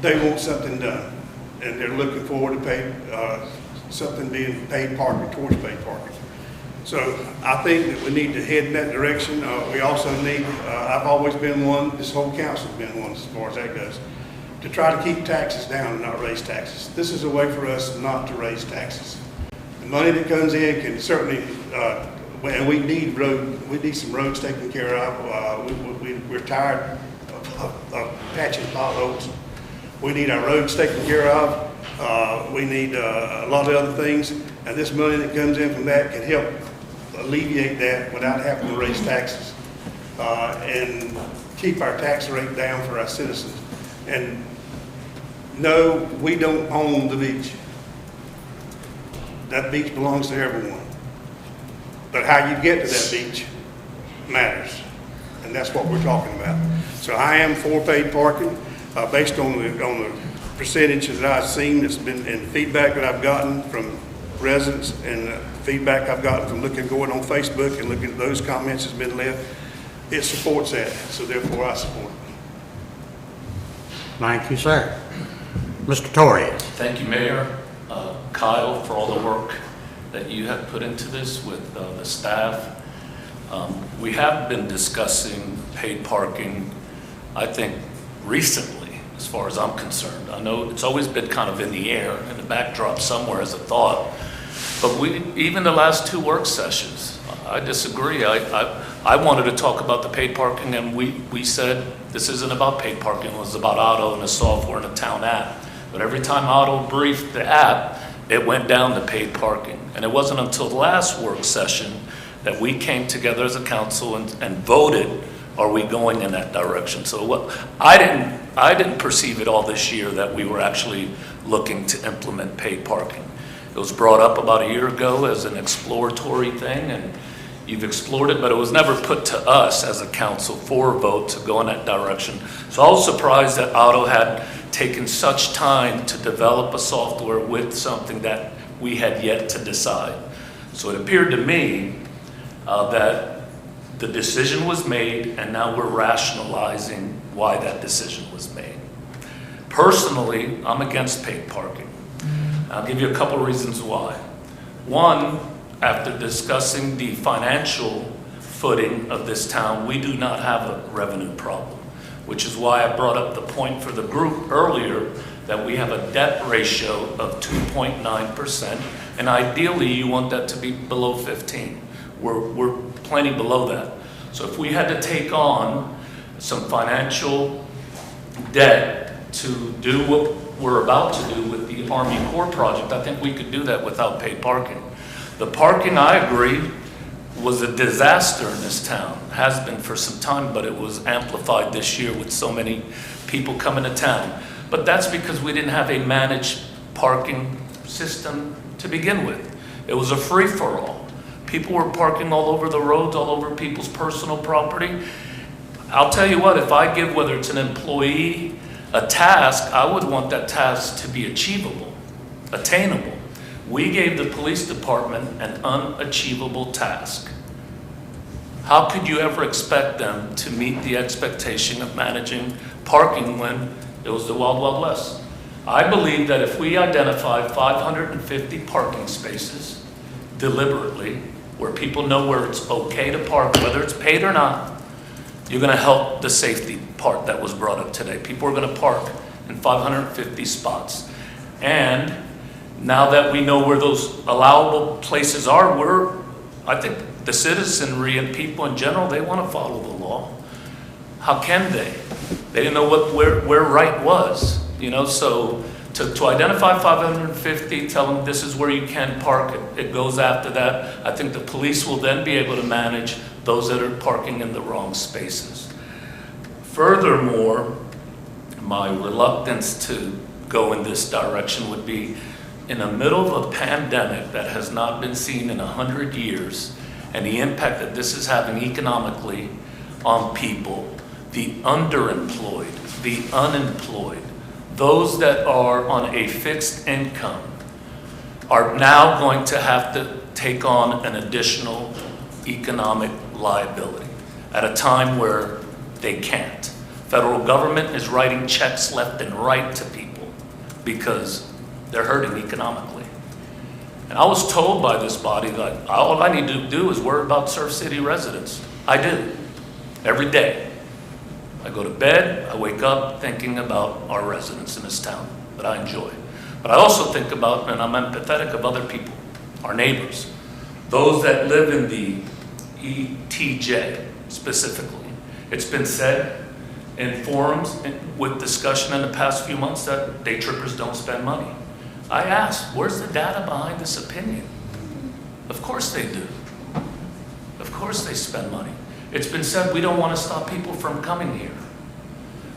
they want something done. And they're looking forward to something being paid parking, towards paid parking. So I think that we need to head in that direction. We also need, I've always been one, this whole council's been one as far as that goes, to try to keep taxes down and not raise taxes. This is a way for us not to raise taxes. The money that comes in can certainly, and we need some roads taken care of. We're tired of patching potholes. We need our roads taken care of. We need a lot of other things, and this money that comes in from that can help alleviate that without having to raise taxes and keep our tax rate down for our citizens. And no, we don't own the beach. That beach belongs to everyone. But how you get to that beach matters, and that's what we're talking about. So I am for paid parking based on the percentage that I've seen that's been, and feedback that I've gotten from residents, and feedback I've gotten from going on Facebook and looking at those comments that's been left. It supports that, so therefore I support it. Thank you, sir. Mr. Torres. Thank you, Mayor, Kyle, for all the work that you have put into this with the staff. We have been discussing paid parking, I think, recently, as far as I'm concerned. I know it's always been kind of in the air, in the backdrop somewhere as a thought, but even the last two work sessions, I disagree. I wanted to talk about the paid parking, and we said this isn't about paid parking, it was about Otto and the software and the town app. But every time Otto briefed the app, it went down to paid parking. And it wasn't until the last work session that we came together as a council and voted, are we going in that direction? So I didn't perceive it all this year that we were actually looking to implement paid parking. It was brought up about a year ago as an exploratory thing, and you've explored it, but it was never put to us as a council for a vote to go in that direction. So I was surprised that Otto had taken such time to develop a software with something that we had yet to decide. So it appeared to me that the decision was made, and now we're rationalizing why that decision was made. Personally, I'm against paid parking. I'll give you a couple reasons why. One, after discussing the financial footing of this town, we do not have a revenue problem. which is why I brought up the point for the group earlier that we have a debt ratio of 2.9%, and ideally you want that to be below 15. We're plenty below that. So if we had to take on some financial debt to do what we're about to do with the Army Corps project, I think we could do that without paid parking. The parking, I agree, was a disaster in this town. Has been for some time, but it was amplified this year with so many people coming to town. But that's because we didn't have a managed parking system to begin with. It was a free-for-all. People were parking all over the roads, all over people's personal property. I'll tell you what, if I give, whether it's an employee, a task, I would want that task to be achievable, attainable. We gave the police department an unachievable task. How could you ever expect them to meet the expectation of managing parking when it was the Wild Wild West? I believe that if we identify 550 parking spaces deliberately, where people know where it's okay to park, whether it's paid or not, you're gonna help the safety part that was brought up today. People are gonna park in 550 spots. And now that we know where those allowable places are, I think the citizenry and people in general, they want to follow the law. How can they? They didn't know where right was, you know, so to identify 550, tell them this is where you can park, it goes after that. I think the police will then be able to manage those that are parking in the wrong spaces. Furthermore, my reluctance to go in this direction would be, in the middle of a pandemic that has not been seen in 100 years, and the impact that this is having economically on people, the underemployed, the unemployed, those that are on a fixed income are now going to have to take on an additional economic liability at a time where they can't. Federal government is writing checks left and right to people because they're hurting economically. And I was told by this body that all I need to do is worry about Surf City residents. I do, every day. I go to bed, I wake up thinking about our residents in this town that I enjoy. But I also think about, and I'm empathetic of other people, our neighbors, those that live in the ETJ specifically. It's been said in forums with discussion in the past few months that day trippers don't spend money. I asked, where's the data behind this opinion? Of course they do. Of course they spend money. It's been said we don't want to stop people from coming here.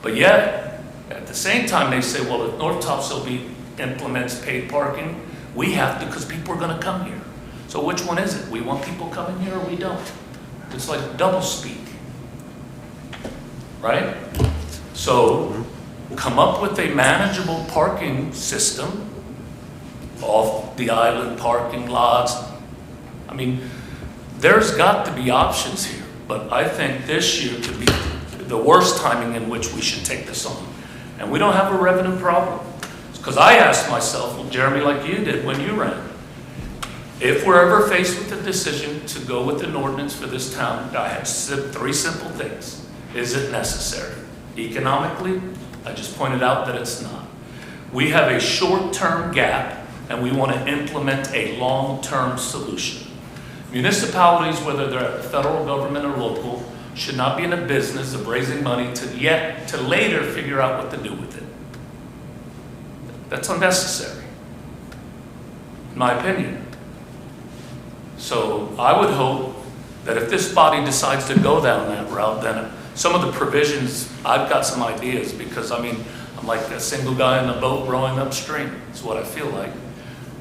But yet, at the same time, they say, well, if North Topsail implements paid parking, we have to because people are going to come here. So which one is it? We want people coming here or we don't? It's like double speak, right? So come up with a manageable parking system off the island parking lots. I mean, there's got to be options here, but I think this year could be the worst timing in which we should take this on. And we don't have a revenue problem. Because I asked myself, well, Jeremy, like you did when you ran, if we're ever faced with the decision to go with an ordinance for this town, I had three simple things. Is it necessary? Economically, I just pointed out that it's not. We have a short-term gap and we want to implement a long-term solution. Municipalities, whether they're at the federal government or local, should not be in the business of raising money to later figure out what to do with it. That's unnecessary, in my opinion. So I would hope that if this body decides to go down that route, then some of the provisions, I've got some ideas because, I mean, I'm like a single guy in a boat rowing upstream. It's what I feel like.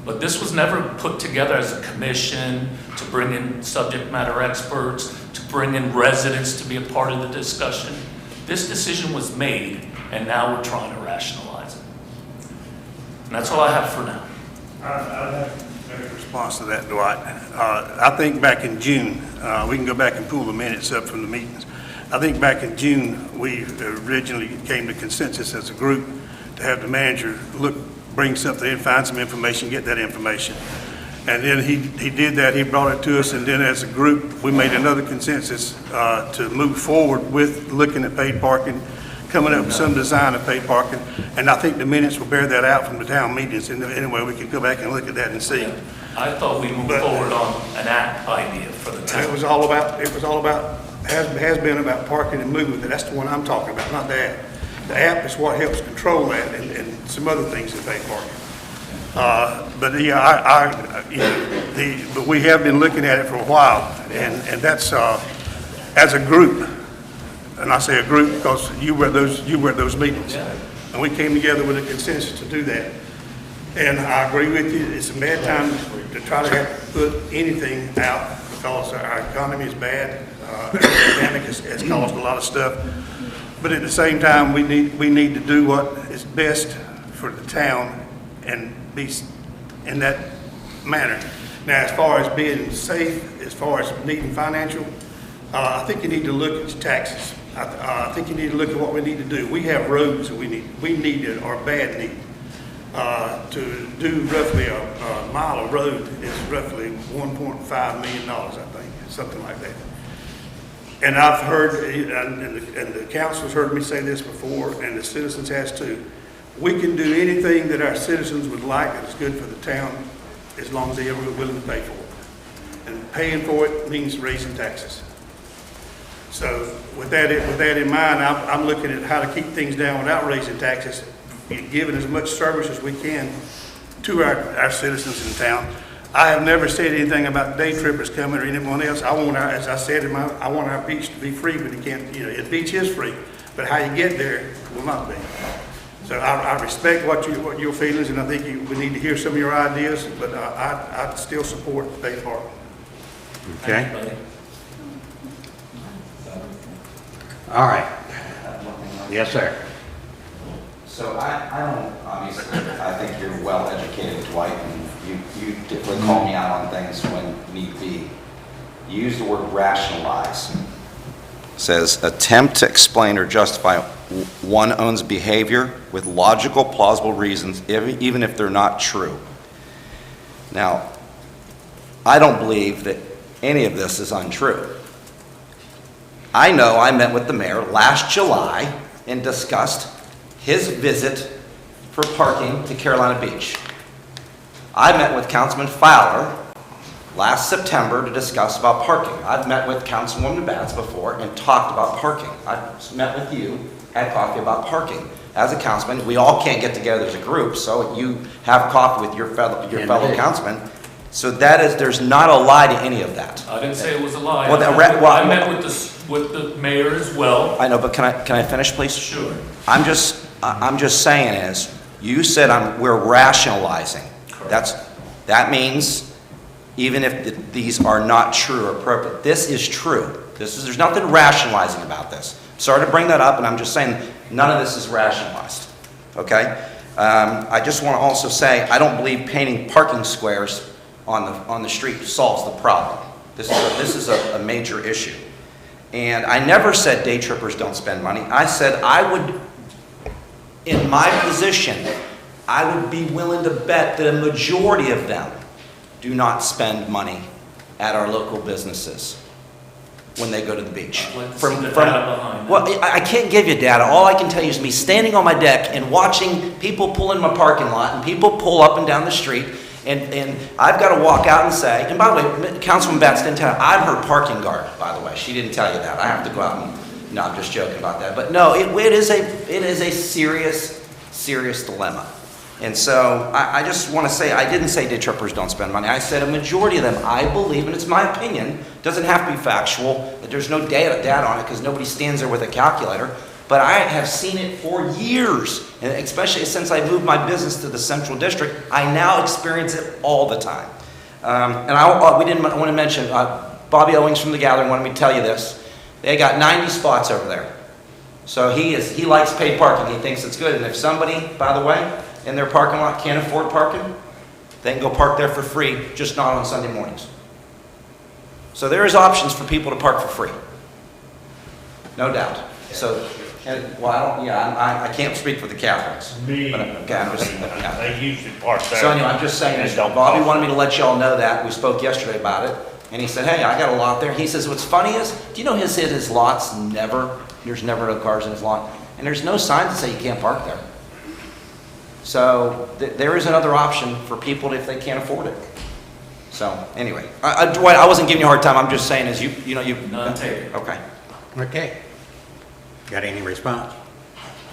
But this was never put together as a commission to bring in subject matter experts, to bring in residents to be a part of the discussion. This decision was made, and now we're trying to rationalize it. And that's all I have for now. I have a response to that, Dwight. I think back in June, we can go back and pull the minutes up from the meetings. I think back in June, we originally came to consensus as a group to have the manager bring something in, find some information, get that information. And then he did that, he brought it to us, and then as a group, we made another consensus to move forward with looking at paid parking, coming up with some design of paid parking, and I think the minutes will bear that out from the town meetings, and anyway, we could go back and look at that and see. I thought we moved But- forward on an app idea for the It town. was all about, has been about parking and movement, that's the one I'm talking about, not the app. The app is what helps control that and some other things in paid parking. But yeah, but we have been looking at it for a while, and that's, as a group, and I say a group because you were at those meetings. And we came together with a consensus to do that. And I agree with you, it's a bad time to try to have to put anything out because our economy is bad. The pandemic has caused a lot of stuff. But at the same time, we need to do what is best for the town and be in that manner. Now, as far as being safe, as far as needing financial, I think you need to look at your taxes. I think you need to look at what we need to do. We have roads that we need or bad need. To do roughly a mile of road is roughly $1.5 million, I think, something like that. And I've heard, and the council's heard me say this before, and the citizens has too. We can do anything that our citizens would like that's good for the town, as long as they are willing to pay for it. And paying for it means raising taxes. So with that in mind, I'm looking at how to keep things down without raising taxes, giving as much service as we can to our citizens in town. I have never said anything about day trippers coming or anyone else. I want as I said I want our beach to be free, but it can't, the beach is free, but how you get there will not be. So I respect what your feelings, and I think we need to hear some of your ideas, but I still support paid parking. Okay, Thank you, buddy. all right. Yes, sir. So I don't, obviously, I think you're well educated, Dwight, and you typically call me out on things when need be. You use the word rationalize. Says attempt to explain or justify one own's behavior with logical, plausible reasons, even if they're not true. Now, I don't believe that any of this is untrue. I know I met with the mayor last July and discussed his visit for parking to Carolina Beach. I met with Councilman Fowler last September to discuss about parking. I've met with Councilwoman Batts before and talked about parking. I've met with you, had coffee about parking. As a councilman, we all can't get together as a group, so you have coffee with your fellow councilman. So there's not a lie to any of that. I didn't say it was a lie. Well, I met with the mayor as well. I know, but can I finish, please? Sure. I'm just saying is, you said we're rationalizing. Correct. That means even if these are not true or appropriate, this is true. There's nothing rationalizing about this. Sorry to bring that up, and I'm just saying none of this is rationalized. Okay? I just want to also say I don't believe painting parking squares on the street solves the problem. This is a major issue. And I never said day trippers don't spend money. I said I would, in my position, I would be willing to bet that a majority of them do not spend money at our local businesses when they go to the beach. I'd like to see the data behind that. Well, I can't give you data. All I can tell you is me standing on my deck and watching people pull in my parking lot and people pull up and down the street. And I've got to walk out and say, and by the way, Councilwoman Batts didn't tell you, I'm her parking guard, by the way. She didn't tell you that. I have to go out and, no, I'm just joking about that. But no, it is a serious dilemma. And so I just want to say, I didn't say day trippers don't spend money. I said a majority of them, I believe, and it's my opinion, doesn't have to be factual, that there's no data on it because nobody stands there with a calculator. But I have seen it for years, and especially since I moved my business to the Central District, I now experience it all the time. We didn't want to mention, Bobby Owings from the Gathering wanted me to tell you this. They got 90 spots over there. So he likes paid parking. He thinks it's good. And if somebody, by the way, in their parking lot can't afford parking, they can go park there for free, just not on Sunday mornings. So there is options for people to park for free. No doubt. So, I can't speak for the Catholics. But, okay, I'm just, yeah. They usually park there. So anyway, I'm just saying, They don't Bobby park. wanted me to let y'all know that. We spoke yesterday about it. And he said, hey, I got a lot there. He says, what's funny is, do you know his lots there's never no cars in his lot? and there's no sign that say you can't park there. So there is another option for people if they can't afford it. So anyway, Dwight, I wasn't giving you a hard time. I'm just saying is you know, None taken. okay. Okay. Got any response?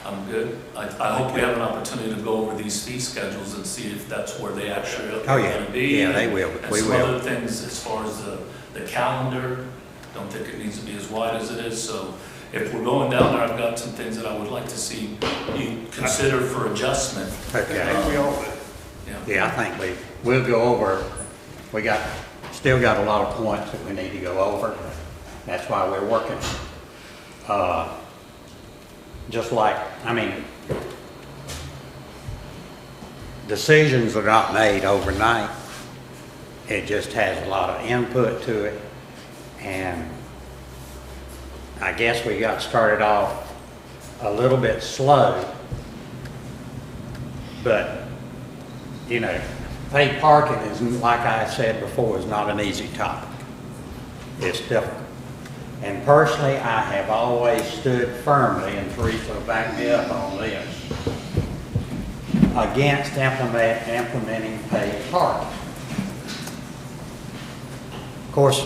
I'm good. I hope we have an opportunity to go over these fee schedules and see if that's where they actually are Oh, yeah. going to be. Yeah, they will. And We some will. other things as far as the calendar, don't think it needs to be as wide as it is. So if we're going down there, I've got some things that I would like to see you consider for adjustment. Okay. We all do. Yeah, I think we'll go over, still got a lot of points that we need to go over. That's why we're working. Just like, I mean, decisions are not made overnight. It just has a lot of input to it. And I guess we got started off a little bit slow, but, you know, paid parking is, like I said before, is not an easy topic. It's difficult. And personally, I have always stood firmly, and Teresa will back me up on this, against implementing paid parking. Of course,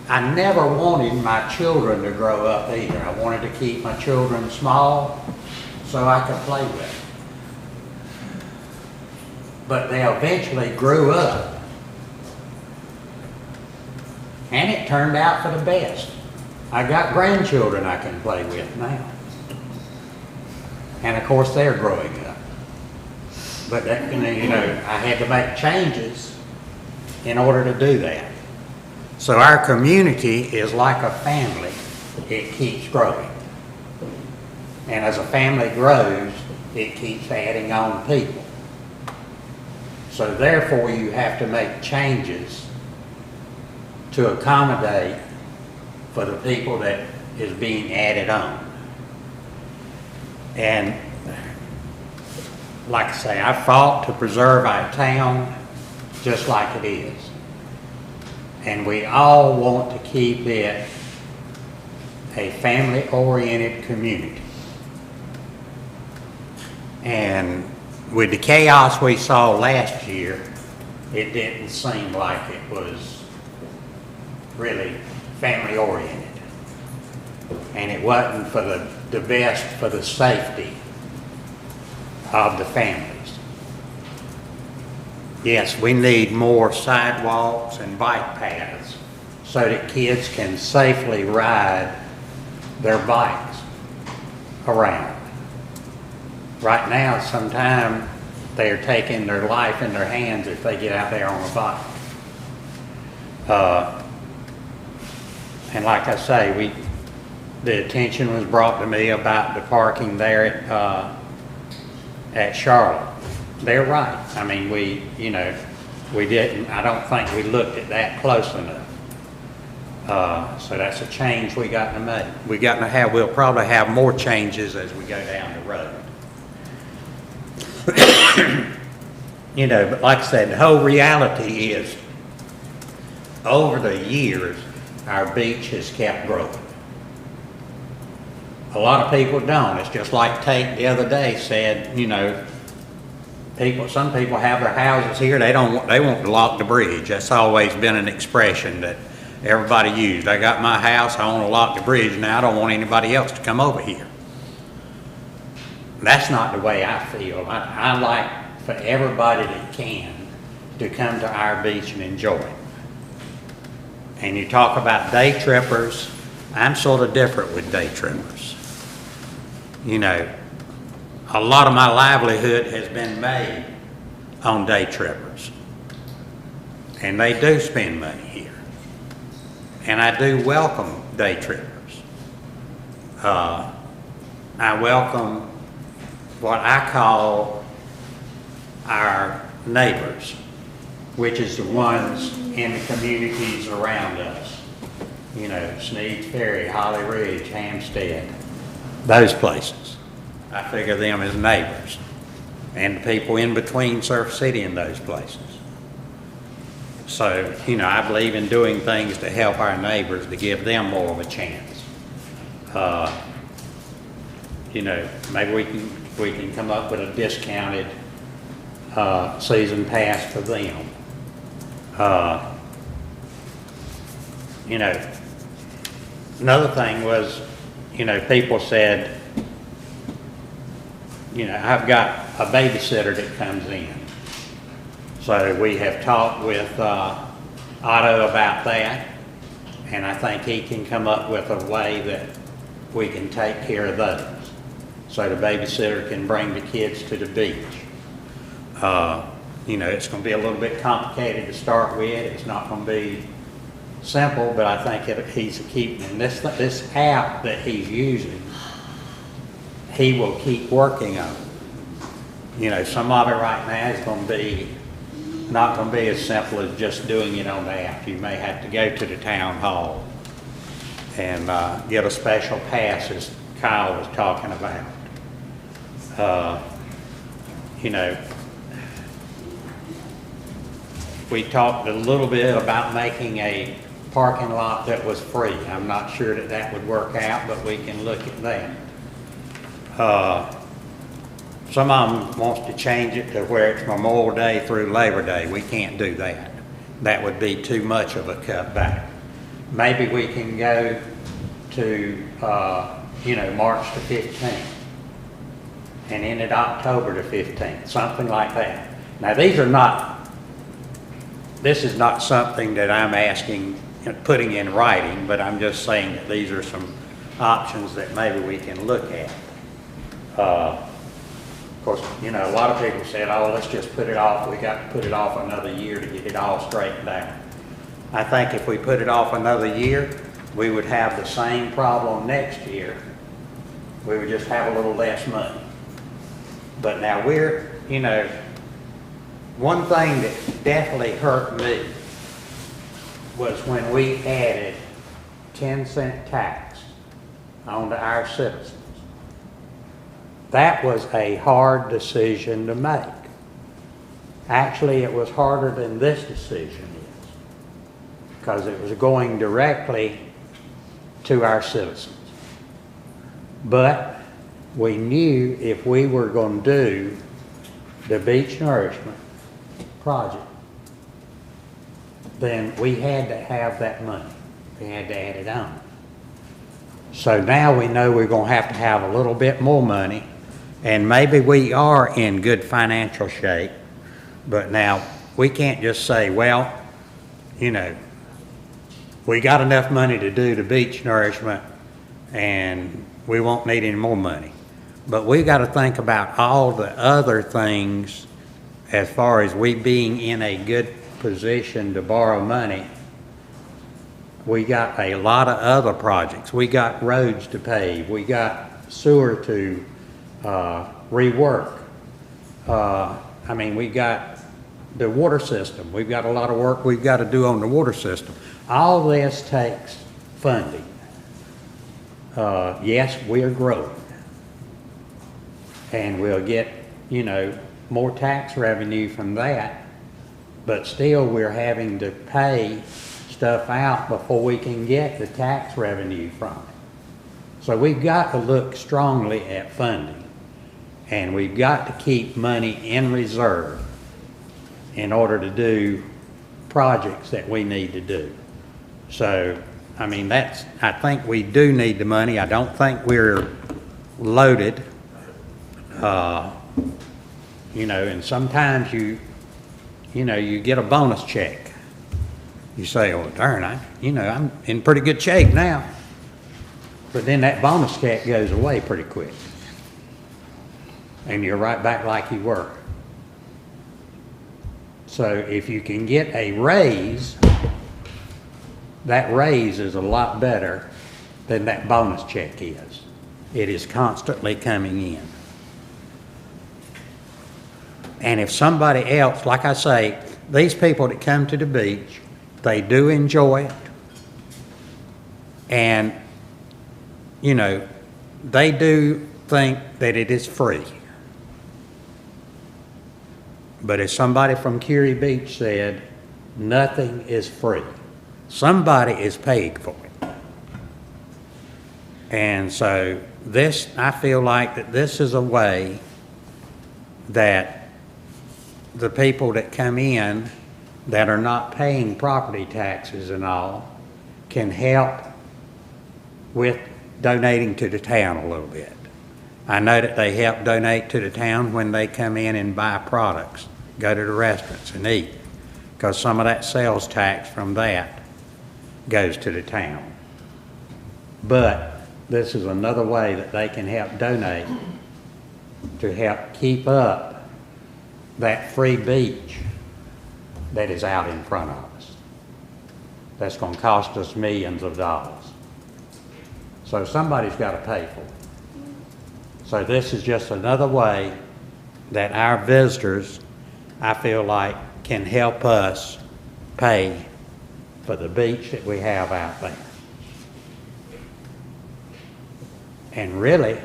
I never wanted my children to grow up either. I wanted to keep my children small so I could play with them. But they eventually grew up, and it turned out for the best. I got grandchildren I can play with now. And of course they're growing up. But that, you know, I had to make changes in order to do that. So our community is like a family. It keeps growing. And as a family grows, it keeps adding on people. So therefore you have to make changes to accommodate for the people that is being added on. And like I say, I fought to preserve our town just like it is. And we all want to keep it a family-oriented community. And with the chaos we saw last year, it didn't seem like it was really family oriented. And it wasn't for the best for the safety of the families. Yes, we need more sidewalks and bike paths so that kids can safely ride their bikes around. Right now, sometimes they're taking their life in their hands if they get out there on a bike. And like I say, the attention was brought to me about the parking there at Charlotte. They're right. I mean, I don't think we looked at that close enough. So that's a change we got to make. We'll probably have more changes as we go down the road. You know, but like I said, the whole reality is, over the years, our beach has kept growing. A lot of people don't. It's just like Tate the other day said, you know, some people have their houses here, they want to lock the bridge. That's always been an expression that everybody used. I got my house, I want to lock the bridge, now I don't want anybody else to come over here. That's not the way I feel. I like for everybody that can to come to our beach and enjoy it. And you talk about day trippers, I'm sort of different with day trippers. You know, a lot of my livelihood has been made on day trippers. And they do spend money here. And I do welcome day trippers. I welcome what I call our neighbors, which is the ones in the communities around us. You know, Sneed's Ferry, Holly Ridge, Hampstead, those places. I figure them as neighbors. And the people in between Surf City and those places. So, you know, I believe in doing things to help our neighbors, to give them more of a chance. you know, maybe we can come up with a discounted, season pass for them. You know, another thing was, you know, people said, you know, I've got a babysitter that comes in. So we have talked with Otto about that, and I think he can come up with a way that we can take care of those. So the babysitter can bring the kids to the beach. You know, it's going to be a little bit complicated to start with. It's not going to be simple, but I think he's keeping this app that he's using, he will keep working on. You know, some of it right now is going to be not going to be as simple as just doing it on the app. You may have to go to the town hall and get a special pass, as Kyle was talking about. You know, we talked a little bit about making a parking lot that was free. I'm not sure that that would work out, but we can look at that. Some of them wants to change it to where it's Memorial Day through Labor Day. We can't do that. That would be too much of a cutback. Maybe we can go to, you know, March the 15th and end it October the 15th, something like that. Now, this is not something that I'm asking, putting in writing, but I'm just saying that these are some options that maybe we can look at. Of course, you know, a lot of people said, oh, let's just put it off. We got to put it off another year to get it all straightened out. I think if we put it off another year, we would have the same problem next year. We would just have a little less money. But now you know, one thing that definitely hurt me was when we added 10-cent tax onto our citizens. That was a hard decision to make. Actually, it was harder than this decision is, because it was going directly to our citizens. But we knew if we were going to do the beach nourishment project, then we had to have that money. We had to add it on. So now we know we're going to have a little bit more money, and maybe we are in good financial shape, but now we can't just say, well, you know, we got enough money to do the beach nourishment and we won't need any more money. But we got to think about all the other things as far as we being in a good position to borrow money. We got a lot of other projects. We got roads to pave. We got sewer to rework. I mean, we got the water system. We've got a lot of work we've got to do on the water system. All this takes funding. Yes, we're growing. And we'll get, you know, more tax revenue from that, but still we're having to pay stuff out before we can get the tax revenue from it. So we've got to look strongly at funding, and we've got to keep money in reserve in order to do projects that we need to do. So, I mean, I think we do need the money. I don't think we're loaded. You know, and sometimes you get a bonus check. You say, oh, darn, I'm in pretty good shape now. But then that bonus check goes away pretty quick. And you're right back like you were. So if you can get a raise, that raise is a lot better than that bonus check is. It is constantly coming in. And if somebody else, like I say, these people that come to the beach, they do enjoy it. And, you know, they do think that it is free. But as somebody from Curie Beach said, nothing is free. Somebody is paid for it. And so I feel like that this is a way that the people that come in that are not paying property taxes and all can help with donating to the town a little bit. I know that they help donate to the town when they come in and buy products, go to the restaurants and eat, because some of that sales tax from that goes to the town. But this is another way that they can help donate to help keep up that free beach that is out in front of us. That's going to cost us millions of dollars. So somebody's got to pay for it. So this is just another way that our visitors, I feel like, can help us pay for the beach that we have out there. And really,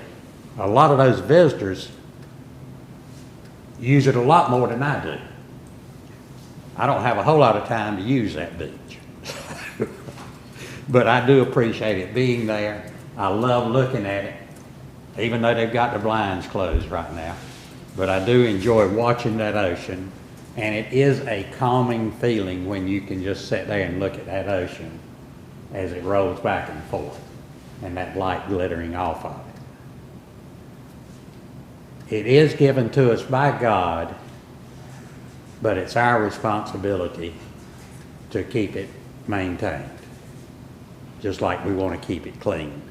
a lot of those visitors use it a lot more than I do. I don't have a whole lot of time to use that beach. But I do appreciate it being there. I love looking at it, even though they've got the blinds closed right now. But I do enjoy watching that ocean, and it is a calming feeling when you can just sit there and look at that ocean as it rolls back and forth, and that light glittering off of it. It is given to us by God, but it's our responsibility to keep it maintained, just like we want to keep it clean.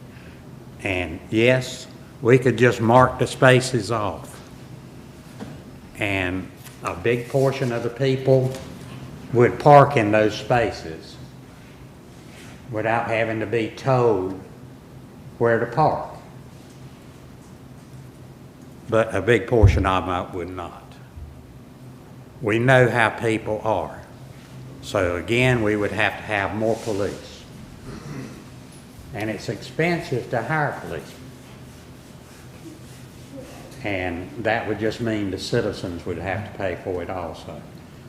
And yes, we could just mark the spaces off, and a big portion of the people would park in those spaces without having to be told where to park. But a big portion of them would not. We know how people are. So again, we would have to have more police. And it's expensive to hire police. And that would just mean the citizens would have to pay for it also.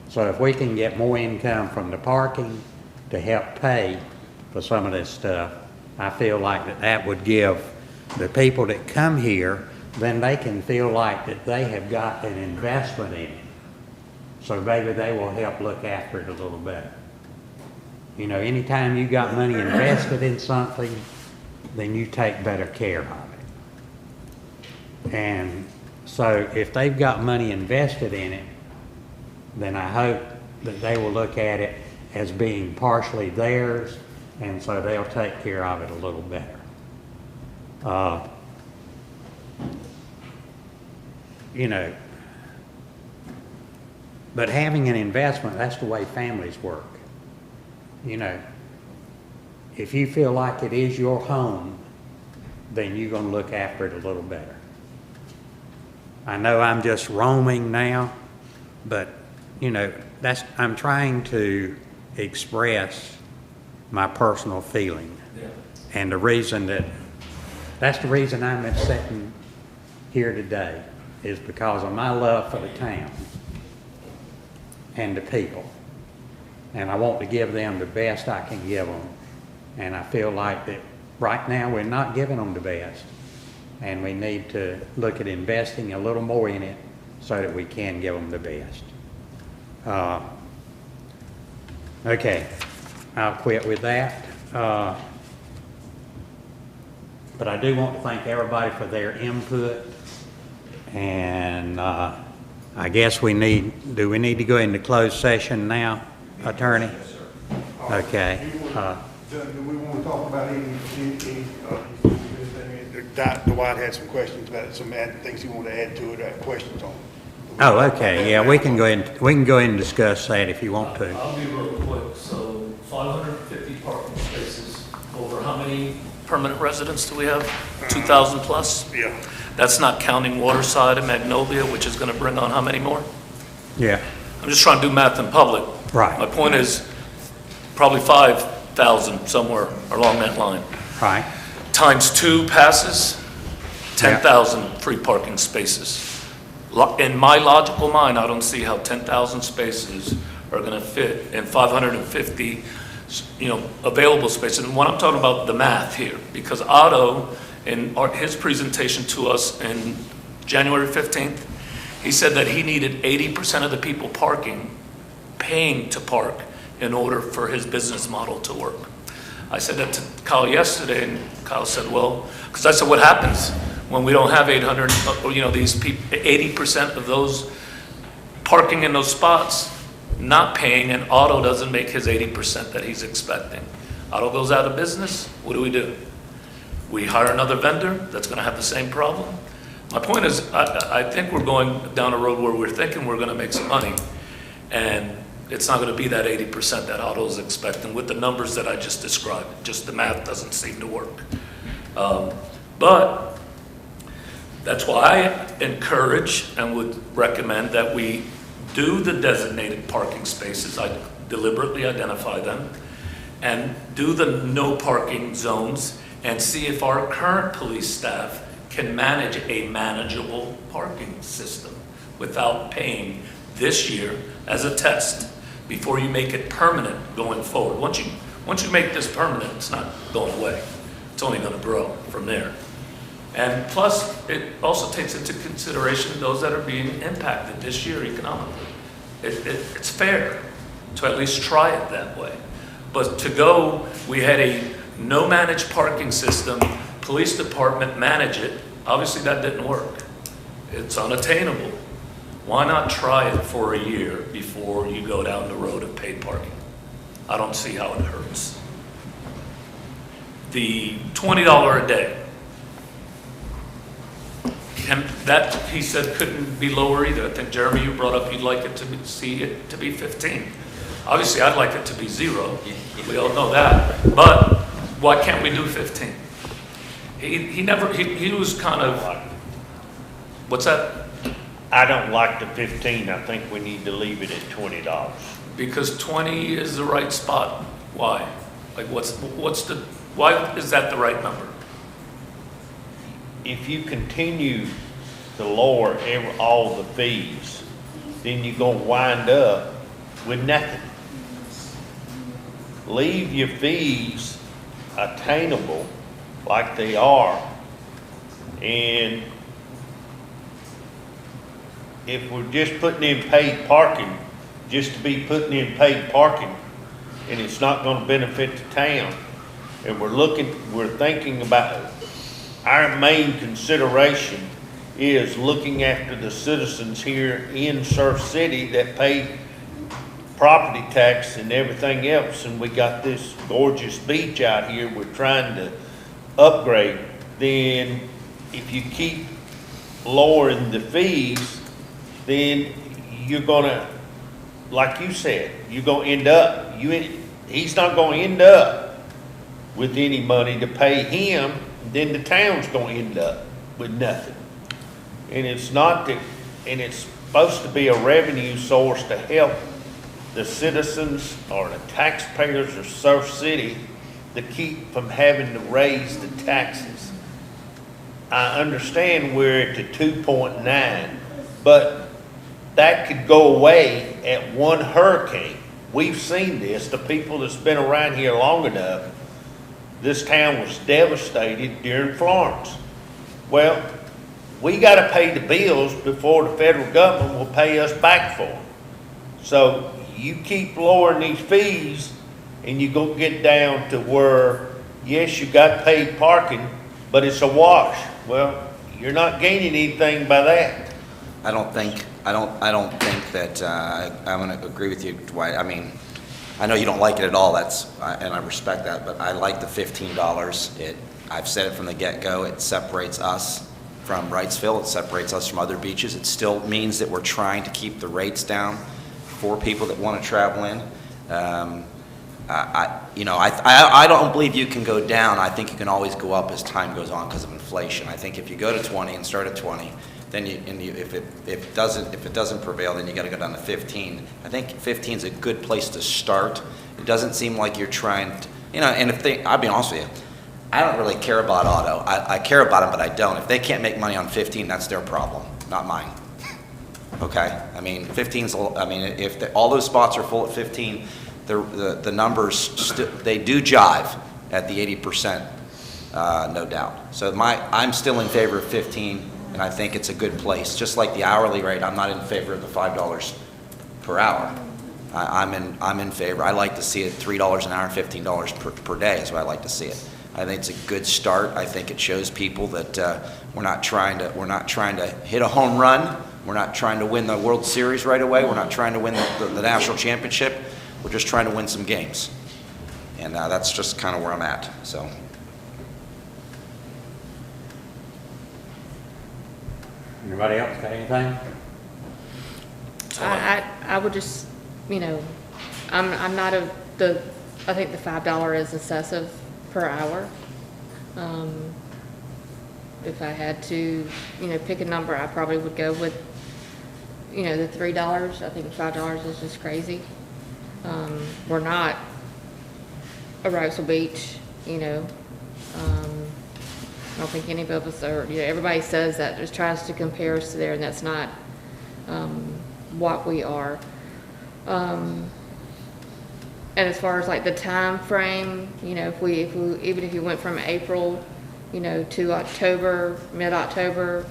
So if we can get more income from the parking to help pay for some of this stuff, I feel like that would give the people that come here, then they can feel like that they have got an investment in it. So maybe they will help look after it a little better. You know, anytime you got money invested in something, then you take better care of it. And so if they've got money invested in it, then I hope that they will look at it as being partially theirs, and so they'll take care of it a little better. You know, but having an investment, that's the way families work. You know, if you feel like it is your home, then you're going to look after it a little better. I know I'm just roaming now, but, you know, I'm trying to express my personal feeling. Yeah. And that's the reason I'm sitting here today, is because of my love for the town and the people. And I want to give them the best I can give them. And I feel like that right now we're not giving them the best. And we need to look at investing a little more in it so that we can give them the best. Okay, I'll quit with that. But I do want to thank everybody for their input. And I guess do we need to go into closed session now, Attorney? Yes, sir. Okay. Do we want to talk about anything? Dwight had some questions about some things he wanted to add to it, questions on. Oh, okay, yeah, we can go in and discuss that if you want to. I'll be real quick. So 550 parking spaces, over how many permanent residents do we have? 2,000 plus? Yeah. That's not counting Waterside and Magnolia, which is going to bring on how many more? Yeah, I'm just trying to do math in public. Right. My point is probably 5,000 somewhere along that line. right, Times 2 passes, 10,000 free parking spaces. In my logical mind, I don't see how 10,000 spaces are going to fit in 550, available spaces. And when I'm talking about the math here, because auto in his presentation to us in January 15th, he said that he needed 80% of the people paying to park in order for his business model to work. I said that to Kyle yesterday, and Kyle said, well, because I said, what happens when we don't have 800, these people, 80% of those parking in those spots, not paying, and Auto doesn't make his 80% that he's expecting. Auto goes out of business, what do? We hire another vendor that's gonna have the same problem? My point is, I think we're going down a road where we're thinking we're gonna make some money, and it's not gonna be that 80% that Auto is expecting with the numbers that I just described. Just the math doesn't seem to work. But that's why I encourage and would recommend that we do the designated parking spaces. I deliberately identify them, and do the no parking zones, and see if our current police staff can manage a manageable parking system without paying this year as a test before you make it permanent going forward. Once you make this permanent, it's not going away. It's only going to grow from there. And plus, it also takes into consideration those that are being impacted this year economically. It's fair to at least try it that way. But we had a no managed parking system, police department manage it. Obviously that didn't work. It's unattainable. Why not try it for a year before you go down the road of paid parking? I don't see how it hurts. The $20 a day, that he said couldn't be lower either. I think Jeremy, you brought up you'd like it to see it to be 15. Obviously, I'd like it to be 0. We all know that. But why can't we do 15? He was kind of, what's that? I don't like the 15. I think we need to leave it at $20. Because 20 is the right spot. Why? Like why is that the right number? If you continue to lower all the fees, then you're gonna wind up with nothing. Leave your fees attainable like they are, and if we're just putting in paid parking, just to be putting in paid parking, and it's not gonna benefit the town, and we're thinking about, our main consideration is looking after the citizens here in Surf City that pay property tax and everything else, and we got this gorgeous beach out here we're trying to upgrade. Then if you keep lowering the fees, then you're gonna, like you said, you're gonna end up, he's not gonna end up with any money to pay him, then the town's gonna end up with nothing. And it's not that, and it's supposed to be a revenue source to help the citizens or the taxpayers of Surf City to keep from having to raise the taxes. I understand we're at the 2.9, but that could go away at one hurricane. We've seen this, the people that's been around here long enough, this town was devastated during Florence. Well, we gotta pay the bills before the federal government will pay us back for them. So you keep lowering these fees and you go get down to where, yes, you got paid parking, but it's a wash. Well, you're not gaining anything by that. I don't think that, I'm gonna agree with you, Dwight. I mean, I know you don't like it at all, and I respect that, but I like the $15. I've said it from the get-go, it separates us from Wrightsville, it separates us from other beaches. It still means that we're trying to keep the rates down for people that want to travel in. I don't believe you can go down. I think you can always go up as time goes on because of inflation. I think if you go to 20 and start at 20, then if it doesn't prevail, then you got to go down to 15. I think 15 is a good place to start. It doesn't seem like you're trying to, and I'll be honest with you, I don't really care about Auto. I care about them, but I don't. If they can't make money on 15, that's their problem, not mine. Okay? I mean, 15's, if all those spots are full at 15, the numbers, they do jive at the 80% no doubt. So I'm still in favor of 15, and I think it's a good place. Just like the hourly rate, I'm not in favor of the $5 per hour. I'm in favor. I like to see it $3 an hour and $15 per day is what I like to see it. I think it's a good start. I think it shows people that we're not trying to hit a home run. We're not trying to win the World Series right away. We're not trying to win the national championship. We're just trying to win some games. And that's just kind of where I'm at, so. Anybody else got anything? I would just, you know, I'm not I think the $5 is excessive per hour. If I had to, you know, pick a number, I probably would go with, you know, the $3. I think $5 is just crazy. We're not a Rosal Beach, you know. I don't think any of us are, you know, everybody says that, just tries to compare us to there, and that's not what we are. And as far as like the time frame, you know, even if you went from April, you know, to October, mid-October,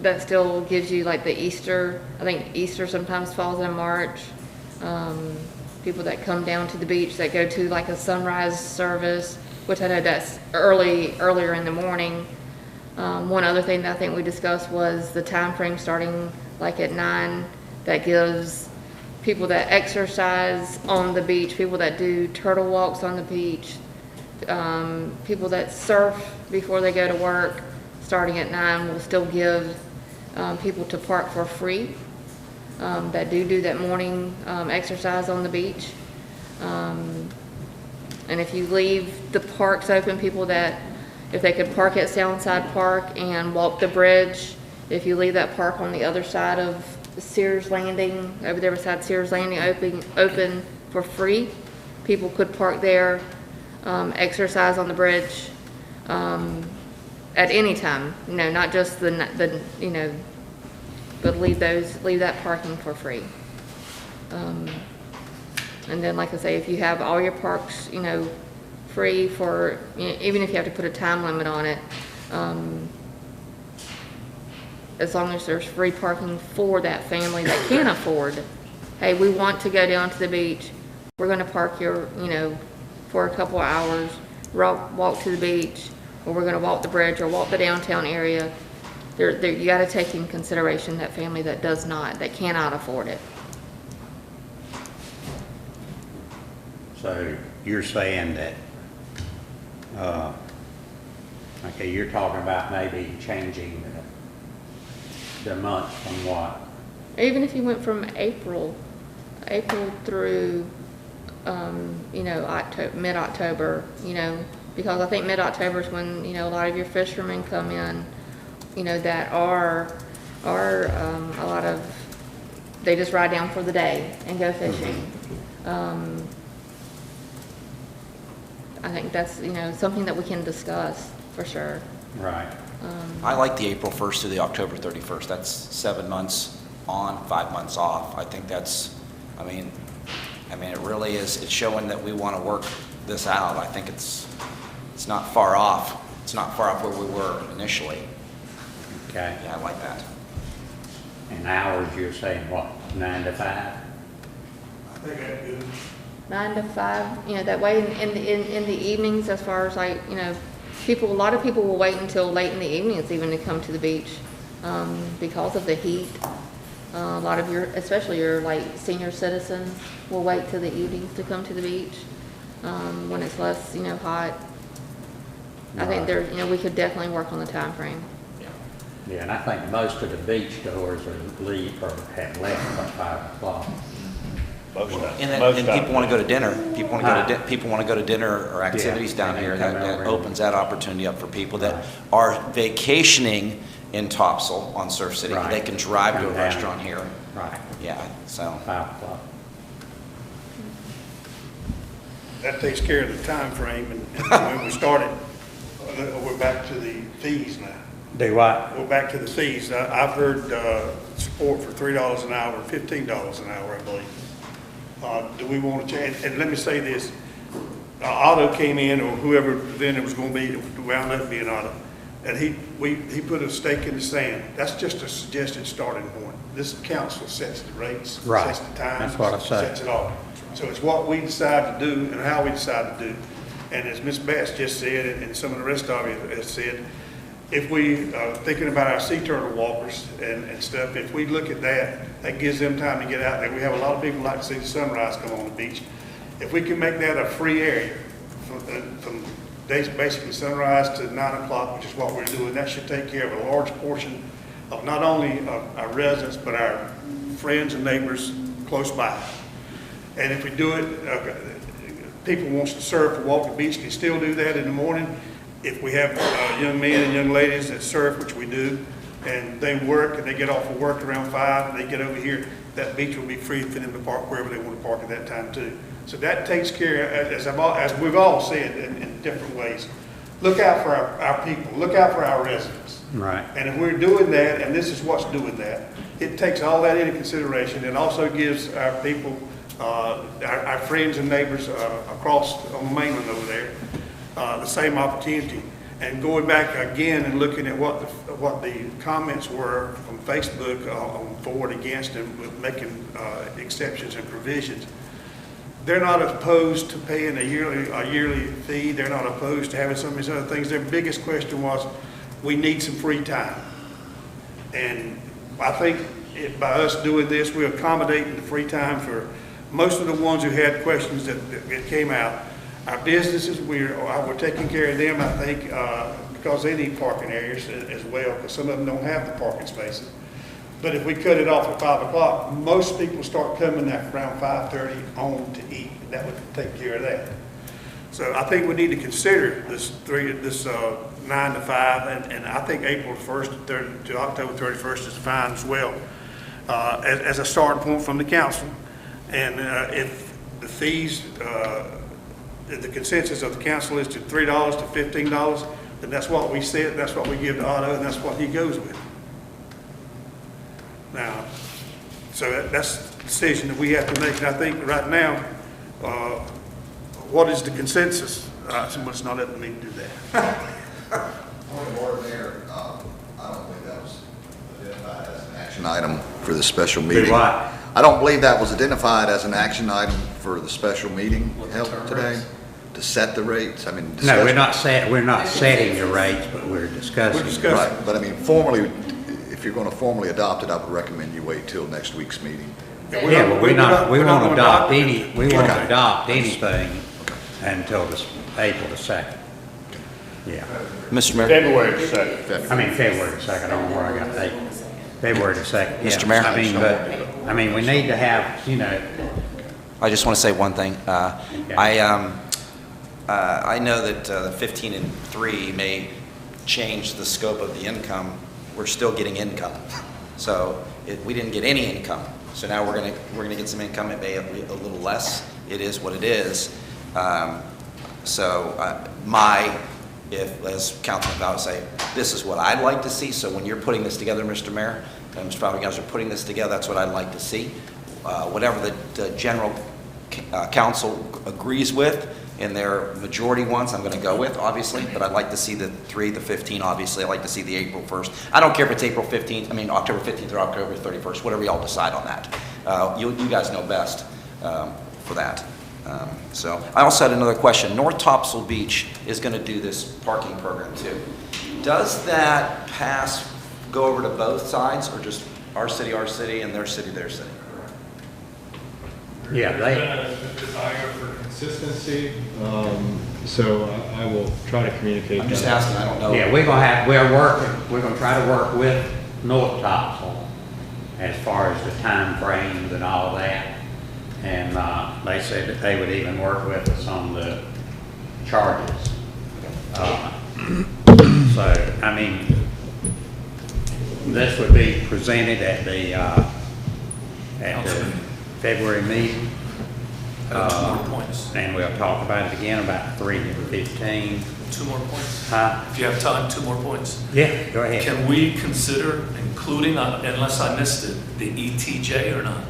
that still gives you like the Easter. I think Easter sometimes falls in March. People that come down to the beach that go to like a sunrise service, which I know that's earlier in the morning. One other thing that I think we discussed was the time frame starting like at 9. That gives people that exercise on the beach, people that do turtle walks on the beach, people that surf before they go to work, starting at 9, will still give people to park for free that do that morning exercise on the beach. And if you leave the parks open, people that, if they could park at Soundside Park and walk the bridge, if you leave that park on the other side of Sears Landing, over there beside Sears Landing, open for free, people could park there, exercise on the bridge at any time, you know, not just the you know, but leave that parking for free. And then, like I say, if you have all your parks, you know, free for, you know, even if you have to put a time limit on it, as long as there's free parking for that family that can afford, hey, we want to go down to the beach, we're gonna park here, you know, for a couple of hours, walk to the beach, or we're gonna walk the bridge or walk the downtown area. You gotta take in consideration that family that that cannot afford it. So you're saying that, okay, you're talking about maybe changing the month from what? Even if you went from April through, you know, mid-October, you know, because I think mid-October is when, you know, a lot of your fishermen come in, you know, that are a lot of, they just ride down for the day and go fishing. I think that's, you know, something that we can discuss for sure. Right. I like the April 1st to the October 31st. That's 7 months on, 5 months off. I think that's, I mean, it really is, it's showing that we want to work this out. I think it's not far off. It's not far off where we were initially. Okay. Yeah, I like that. And hours, you're saying what, 9 to 5? I think that's good. 9 to 5, you know, that way in the evenings, as far as like, you know, a lot of people will wait until late in the evenings even to come to the beach because of the heat. A lot of especially your like senior citizens will wait till the evenings to come to the beach when it's less, you know, hot. I think you know, we could definitely work on the time frame. Yeah, and I think most of the beach goers have left by 5 o'clock. And people want to go to dinner. People want to go to dinner or activities Yeah, down and here. then come That over. opens that opportunity up for people that are vacationing in Topsail on Surf City. Right. They can drive to a Come down. restaurant here. Right, Yeah, so. 5 o'clock. That takes care of the time frame, and when we started, we're back to the fees now. Do what? We're back to the fees. I've heard support for $3 an hour, $15 an hour, I believe. Do we want to change? And let me say this, Otto came in, or whoever then it was gonna be, wound up being Otto, and he put a stake in the sand. That's just a suggested starting point. This council sets the rates, Right. sets the times. That's what I say. Sets it all. So it's what we decide to do and how we decide to do. And as Ms. Bass just said, and some of the rest of you have said, if we are thinking about our sea turtle walkers and stuff, if we look at that, that gives them time to get out there. We have a lot of people like to see the sunrise come on the beach. If we can make that a free area from basically sunrise to 9 o'clock, which is what we're doing, that should take care of a large portion of not only our residents, but our friends and neighbors close by. And if we do it, people wants to surf or walk the beach can still do that in the morning. If we have young men and young ladies that surf, which we do, and they work and they get off of work around 5 and they get over here, that beach will be free for them to park wherever they want to park at that time too. So that takes care, as we've all said in different ways, look out for our people, look out for our residents. Right. And if we're doing that, and this is what's doing that, it takes all that into consideration and also gives our people, our friends and neighbors across on the mainland over there, the same opportunity. And going back again and looking at what the comments were from Facebook on for and against and with making exceptions and provisions. They're not opposed to paying a yearly fee. They're not opposed to having some of these other things. Their biggest question was, we need some free time. And I think by us doing this, we're accommodating the free time for most of the ones who had questions that came out. Our businesses, we're taking care of them, I think, because they need parking areas as well, because some of them don't have the parking spaces. But if we cut it off at 5 o'clock, most people start coming at around 5:30 on to eat. That would take care of that. So I think we need to consider this 9 to 5, and I think April 1st to October 31st is fine as well, as a starting point from the council. And if the fees, the consensus of the council is to $3 to $15, then that's what we said, that's what we give to Otto, and that's what he goes with. Now, so that's the decision that we have to make, and I think right now, what is the consensus? Someone's not up to me to do that. Point of order there, I don't believe that was identified as an action item for the special meeting. what? I don't believe that was identified as an action item for the special meeting held today, to set the rates. I mean, No, we're discussion. not setting the rates, but we're discussing. We're discussing. Right, but I mean, formally, if you're going to formally adopt it, I would recommend you wait till next week's meeting. Yeah, well, we won't gonna adopt it. we won't Okay. adopt anything until April the 2nd. Yeah, Mr. Mayor? February 2nd. I mean, February the 2nd, I don't know where I got that. February the 2nd. yeah. Mr. Mayor? I mean, we need to have, I just want to say one thing. I know that the 15 and 3 may change the scope of the income. We're still getting income. So we didn't get any income. So now we're gonna get some income. It may be a little less. It is what it is. If, as Councilman Fowler say, this is what I'd like to see. So when you're putting this together, Mr. Mayor, and Mr. Fowler, you guys are putting this together, that's what I'd like to see. Whatever the general council agrees with and their majority wants, I'm gonna go with, obviously, but I'd like to see the 3, the 15, obviously. I'd like to see the April 1st. I don't care if it's April 15th, October 15th or October 31st, whatever y'all decide on that. You guys know best for that. So I also had another question. North Topsail Beach is going to do this parking program too. Does that pass go over to both sides, or just our city, and their city, their city? yeah, There's been a desire for consistency, so I will try to communicate. I'm just that. asking. I don't know. yeah, we're gonna try to work with North Topsail as far as the time frames and all that. And they said that they would even work with us on the charges. So, I mean, this would be presented at the February meeting. 2 more points. And we'll talk about it again about 3 to 15. 2 more points. Huh? If you have time, 2 more points. Yeah, go ahead. Can we consider including, unless I missed it, the ETJ or not?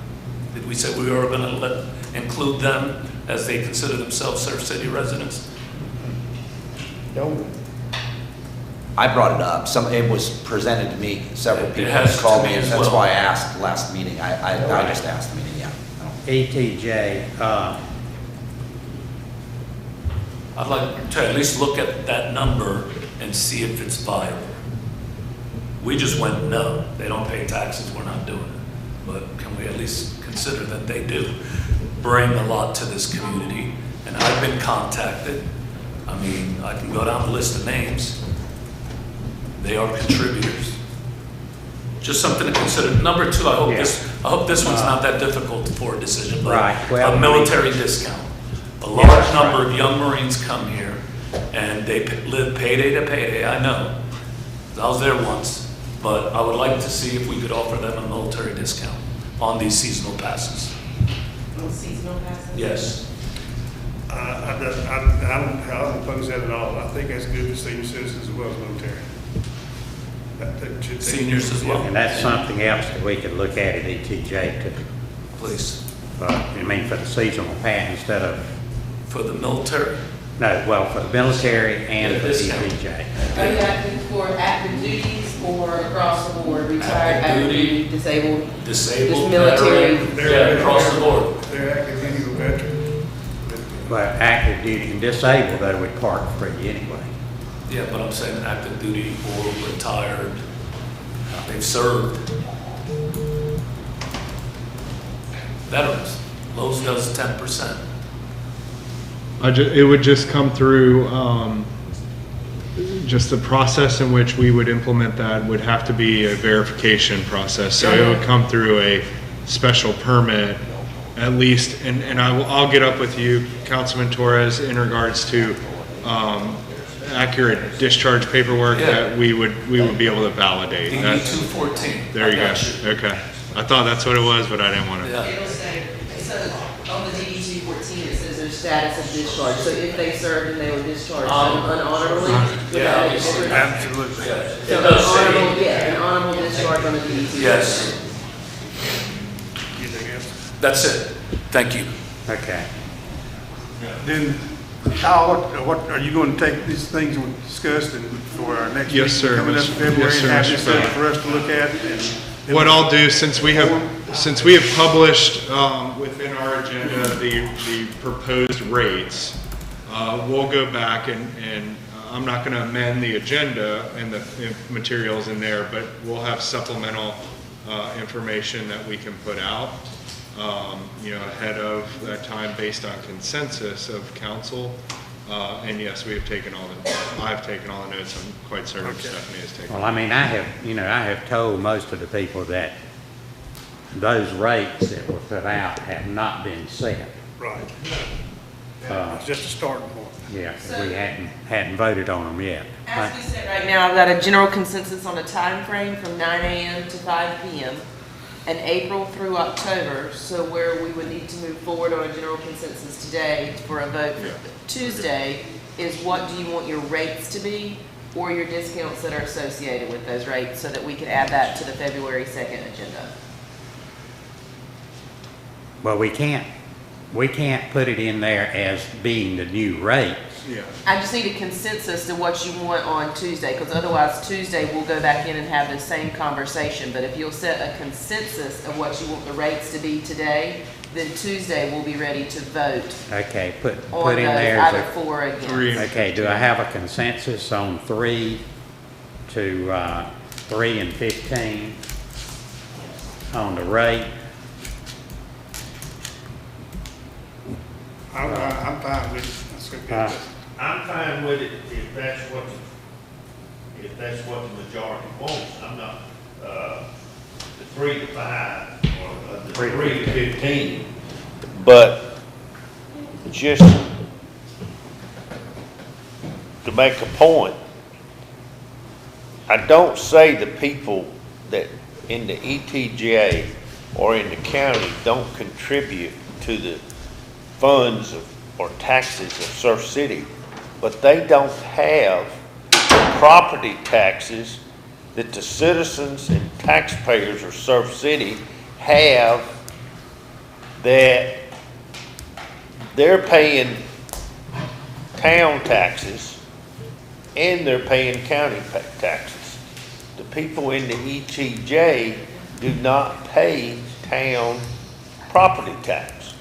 Did we say we were going to include them as they consider themselves Surf City residents? No. I brought it up. It was presented to me, several It people has called to me, me and as that's well. why I asked last meeting. I just asked the meeting, yeah. ETJ, I'd like to at least look at that number and see if it's viable. We just went, no, they don't pay taxes, we're not doing it. But can we at least consider that they do bring a lot to this community? And I've been contacted. I mean, I can go down the list of names. They are contributors. Just something to consider. Number two, I hope this one's not that difficult for a decision, but Right, well, a military discount. A large number of young Marines come here and they live payday to payday, I know. I was there once, but I would like to see if we could offer them a military discount on these seasonal passes. Seasonal passes? Yes. I don't oppose that at all. I think that's good for senior citizens as well as military. That should take- Seniors as well, and that's something else that we could look at ETJ too. please. I mean, for the seasonal pass instead of, For the military, no, well, for the military and Yeah, for discount. ETJ. Are you asking for active duties or across the board, retired, Active active duty. duty, disabled? disabled, Just military. veteran, yeah, across the board. They're active duty veterans. But active duty and disabled, though, would park free anyway. Yeah, but I'm saying active duty or retired, they've served. Veterans, Lowe's does 10%. It would just come through, just the process in which we would implement that would have to be a verification process. So it would come through a special permit at least, and I'll get up with you, Councilman Torres, in regards to, accurate discharge paperwork Yeah. that we would be able to validate. DD That's- 214. There you I go. got Okay. I thought that's what it was, but I didn't want to. Yeah. It'll say, so on the DD 214, it says their status of discharge. So if they served and they were discharged unhonorably, would Yeah, that make a obviously. difference? Absolutely. Yeah, it So does honorable, say, yeah, an honorable discharge on the DD 214. yes, Anything else? that's it. Thank you. Okay. Then, Kyle, what, are you going to take these things we discussed and for our next Yes, meeting sir, coming up in Mr. February Yes, sir, and have Mr. this up President. for us to look at? And What I'll do, since we have published within our agenda the proposed rates, we'll go back and I'm not going to amend the agenda and the materials in there, but we'll have supplemental information that we can put out, ahead of that time based on consensus of council. And yes, I've taken all the notes. I'm quite certain Stephanie has taken. Well, I mean, I have told most of the people that those rates that were put out have not been set. right. It's just a starting point. Yeah, 'cause we hadn't voted on them yet. As we sit right now, I've got a general consensus on a time frame from 9 a.m. to 5 p.m. and April through October. So where we would need to move forward on a general consensus today for a vote Yeah. Tuesday is what do you want your rates to be or your discounts that are associated with those rates so that we can add that to the February 2nd agenda. Well, we can't put it in there as being the new rates. Yeah. I just need a consensus to what you want on Tuesday, because otherwise Tuesday we'll go back in and have the same conversation. But if you'll set a consensus of what you want the rates to be today, then Tuesday we'll be ready to vote Okay, put on in those, there either as for or against. Three. okay, do I have a consensus on 3 to 3 and 15 on the rate? I'm fine with it. That's good. I'm fine with it if that's what the majority wants. I'm not, the 3 to 5 or the 3 to 15. But just to make a point, I don't say the people that in the ETJ or in the county don't contribute to the funds or taxes of Surf City, but they don't have the property taxes that the citizens and taxpayers of Surf City have that they're paying town taxes and they're paying county taxes. The people in the ETJ do not pay town property tax.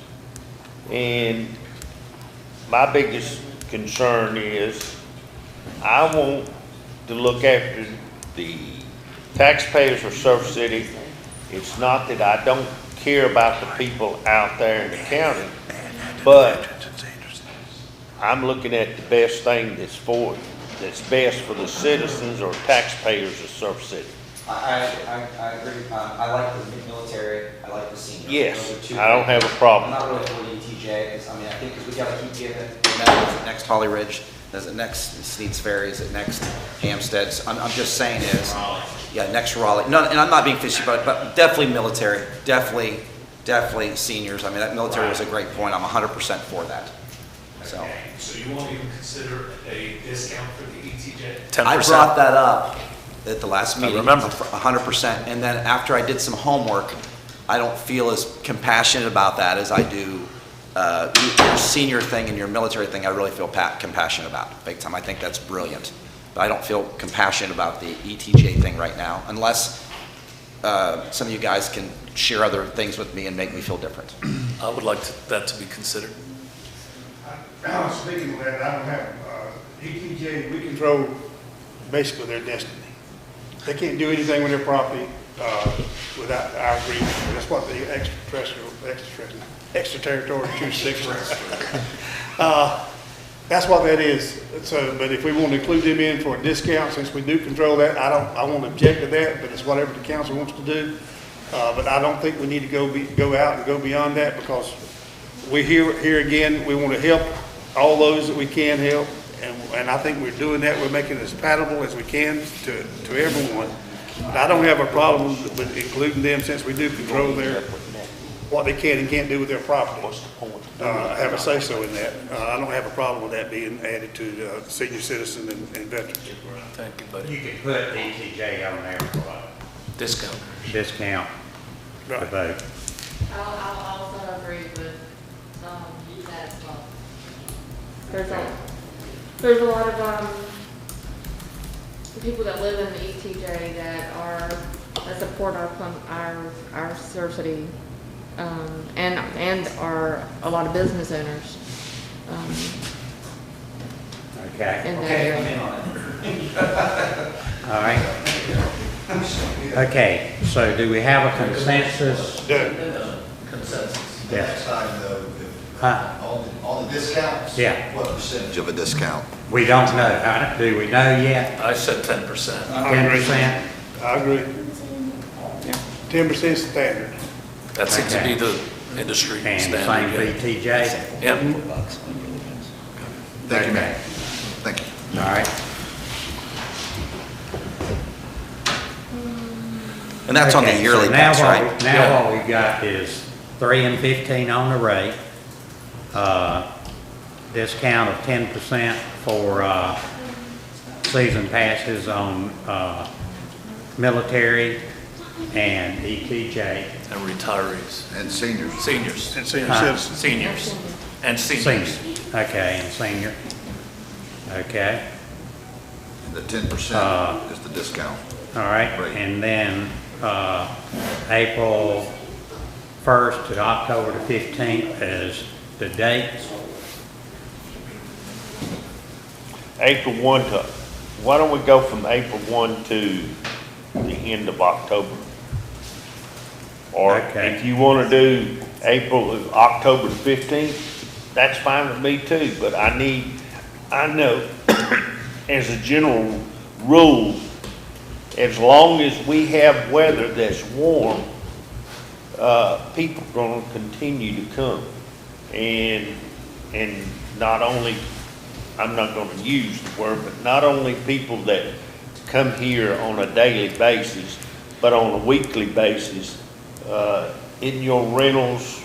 And my biggest concern is I want to look after the taxpayers of Surf City. It's not that I don't care about the people out there in the county, but I'm looking at the best thing that's best for the citizens or taxpayers of Surf City. I agree. I like the military, I like the seniors. Yes, Those are two I don't have a problem. I'm not really for the ETJ, because, I mean, I think, because we gotta keep giving it. Is it next Holly Ridge? Is it next Sneed's Ferry? Is it next Hampstead? I'm just saying is, yeah, next Raleigh. No, and I'm not being fishy, but definitely military, definitely seniors. I mean, that military was a great point. I'm 100% for that. So. So you won't even consider a discount for the ETJ? 10%. I brought that up at the last meeting. remember. 100%. And then after I did some homework, I don't feel as compassionate about that as I do your senior thing and your military thing. I really feel compassionate about big time. I think that's brilliant. But I don't feel compassionate about the ETJ thing right now, unless some of you guys can share other things with me and make me feel different. I would like that to be considered. Speaking of that, I don't have, ETJ, we control basically their destiny. They can't do anything with their property without our agreement. That's what the extraterritorial jurisdiction. That's what that is. So, but if we want to include them in for a discount, since we do control that, I won't object to that, but it's whatever the council wants to do. But I don't think we need to go out and go beyond that, because we're here again, we want to help all those that we can help. And I think we're doing that. We're making it as palatable as we can to everyone. And I don't have a problem with including them, since we do control what they can and can't do with their property. I have a say-so in that. I don't have a problem with that being added to senior citizens and veterans. Thank you, buddy. You can put ETJ on there for a Discount. discount to Right. vote. I'll also agree with, that as well. There's a lot of, people that live in the ETJ that support our Surf City, and are a lot of business owners, Okay. in that area. All right. Okay, so do we have a consensus? Consensus. Yes. Next time though, Huh? on the discounts? Yeah. What percentage of a discount? We don't know. Do we know yet? I said 10%. 10%? I agree. 10% standard. That seems to be the industry And same standard. for ETJ? Yep. Thank you, Okay. Mayor. Thank you. All right. And that's on the Okay, yearly so pass, now right? Now what we've got is 3 and 15 on the rate, discount of 10% for season passes on military and ETJ. And retirees. And seniors. Seniors. And senior Huh? citizens. Seniors. And seniors. Senior, okay, and senior. Okay, The 10% is the discount. all right, Right. and then April 1st to October the 15th is the dates. April 1 to, why don't we go from April 1 to the end of October? Or Okay. if you want to do October the 15th, that's fine with me too, but I know as a general rule, as long as we have weather that's warm, people are gonna continue to come. And not only, I'm not gonna use the word, but not only people that come here on a daily basis, but on a weekly basis. In your rentals,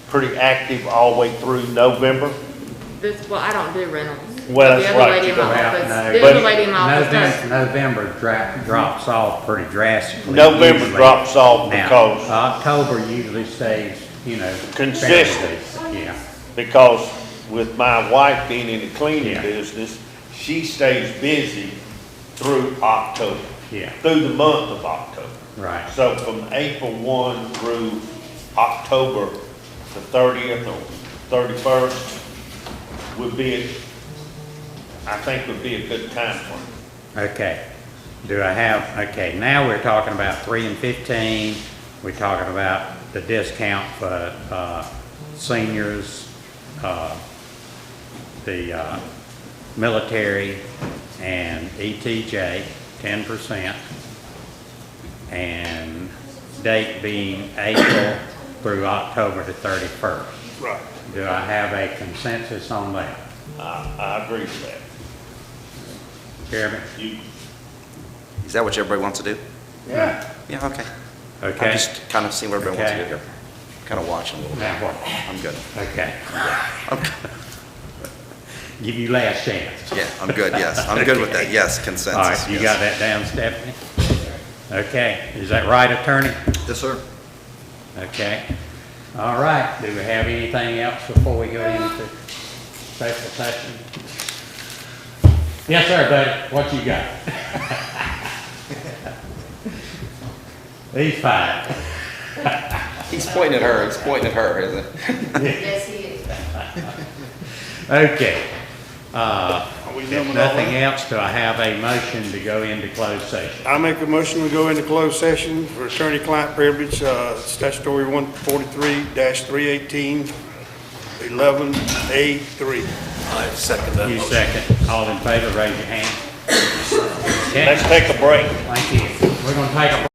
pretty active all the way through November? I don't do rentals. Well, The that's other right, lady you in my don't have- office- no, The but other lady in my office does. November drops off pretty drastically. November usually. drops off Now, because, October usually stays, Consistent. fairly decent, yeah. because with my wife being in the cleaning Yeah. business, she stays busy through October. Yeah. Through the month of October. Right. So from April 1 through October the 30th or 31st would be, I think would be a good time for me. Okay. Do I have, okay, now we're talking about 3 and 15. We're talking about the discount for seniors, the military and ETJ, 10%. And date being April through October the 31st. Right. Do I have a consensus on that? I agree with that. Chairman? Is that what everybody wants to do? Yeah. Yeah, okay. I'm Okay. just kind of seeing what everybody wants to do Okay. here. Kind of watching a little bit. Now what? I'm good. Okay. Give you last chance. Yeah, I'm good, yes. I'm good with that, yes, consensus. All right, you yes. got that down, Stephanie? Okay, is that right, attorney? Yes, sir. Okay. All right, do we have anything else before we go into special session? Yes, sir, buddy, what you got? He's fine. He's pointing at her, he's pointing at her, isn't it? Yes, he is. Okay. we If done with all nothing that? else, do I have a motion to go into closed session? I make a motion to go into closed session for attorney-client privilege, statutory 143-318, 11A3. I second that You motion. second. All in favor, raise your hand. Okay, Let's take a break. thank you. We're gonna take a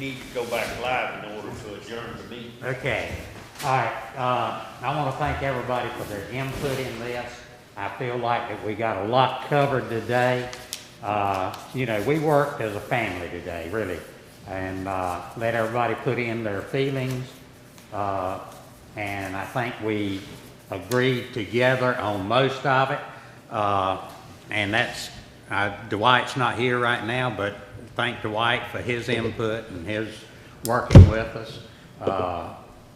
need to go back live in order to adjourn the meeting. Okay, all right, I want to thank everybody for their input in this. I feel like that we got a lot covered today. You know, we worked as a family today, really, and let everybody put in their feelings. And I think we agreed together on most of it. And that's, Dwight's not here right now, but thank Dwight for his input and his working with us,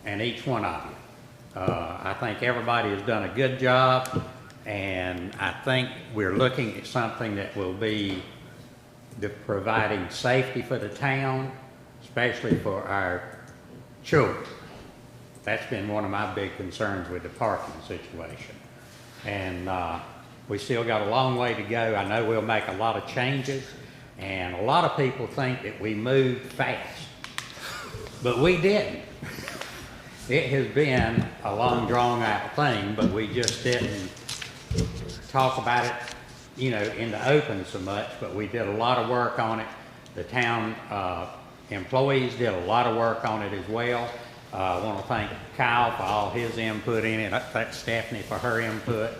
and each one of you. I think everybody has done a good job, and I think we're looking at something that will be providing safety for the town, especially for our children. That's been one of my big concerns with the parking situation. And we still got a long way to go. I know we'll make a lot of changes, and a lot of people think that we moved fast, but we didn't. It has been a long, drawn-out thing, but we just didn't talk about it, you know, in the open so much, but we did a lot of work on it. The town employees did a lot of work on it as well. I want to thank Kyle for all his input in it. I thank Stephanie for her input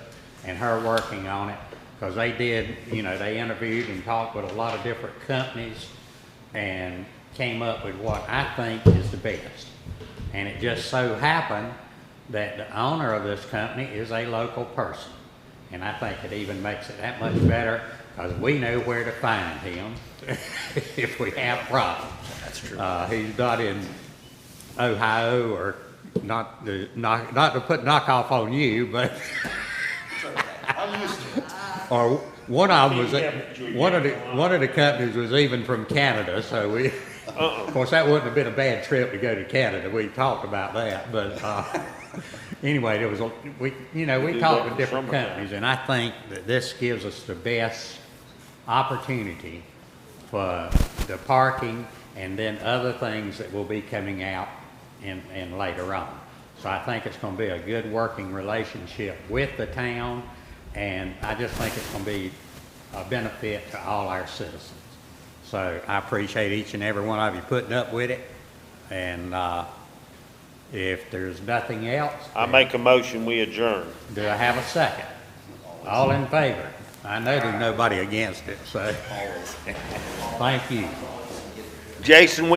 and her working on it, because they did, you know, they interviewed and talked with a lot of different companies and came up with what I think is the best. And it just so happened that the owner of this company is a local person. And I think it even makes it that much better, because we know where to find him if we have problems. That's true. He's not in Ohio, or not to put knockoff on you, but or one of them was one of the companies was even from Canada, so we. Of course, that wouldn't have been a bad trip to go to Canada. We talked about that, but anyway, there was we talked with different companies, and I think that this gives us the best opportunity for the parking and then other things that will be coming out in later on. So I think it's going to be a good working relationship with the town, and I just think it's going to be a benefit to all our citizens. So I appreciate each and every one of you putting up with it, and if there's nothing else, I make a motion, we adjourn. do I have a second? All in favor? I know there's nobody against it, so thank you. Jason,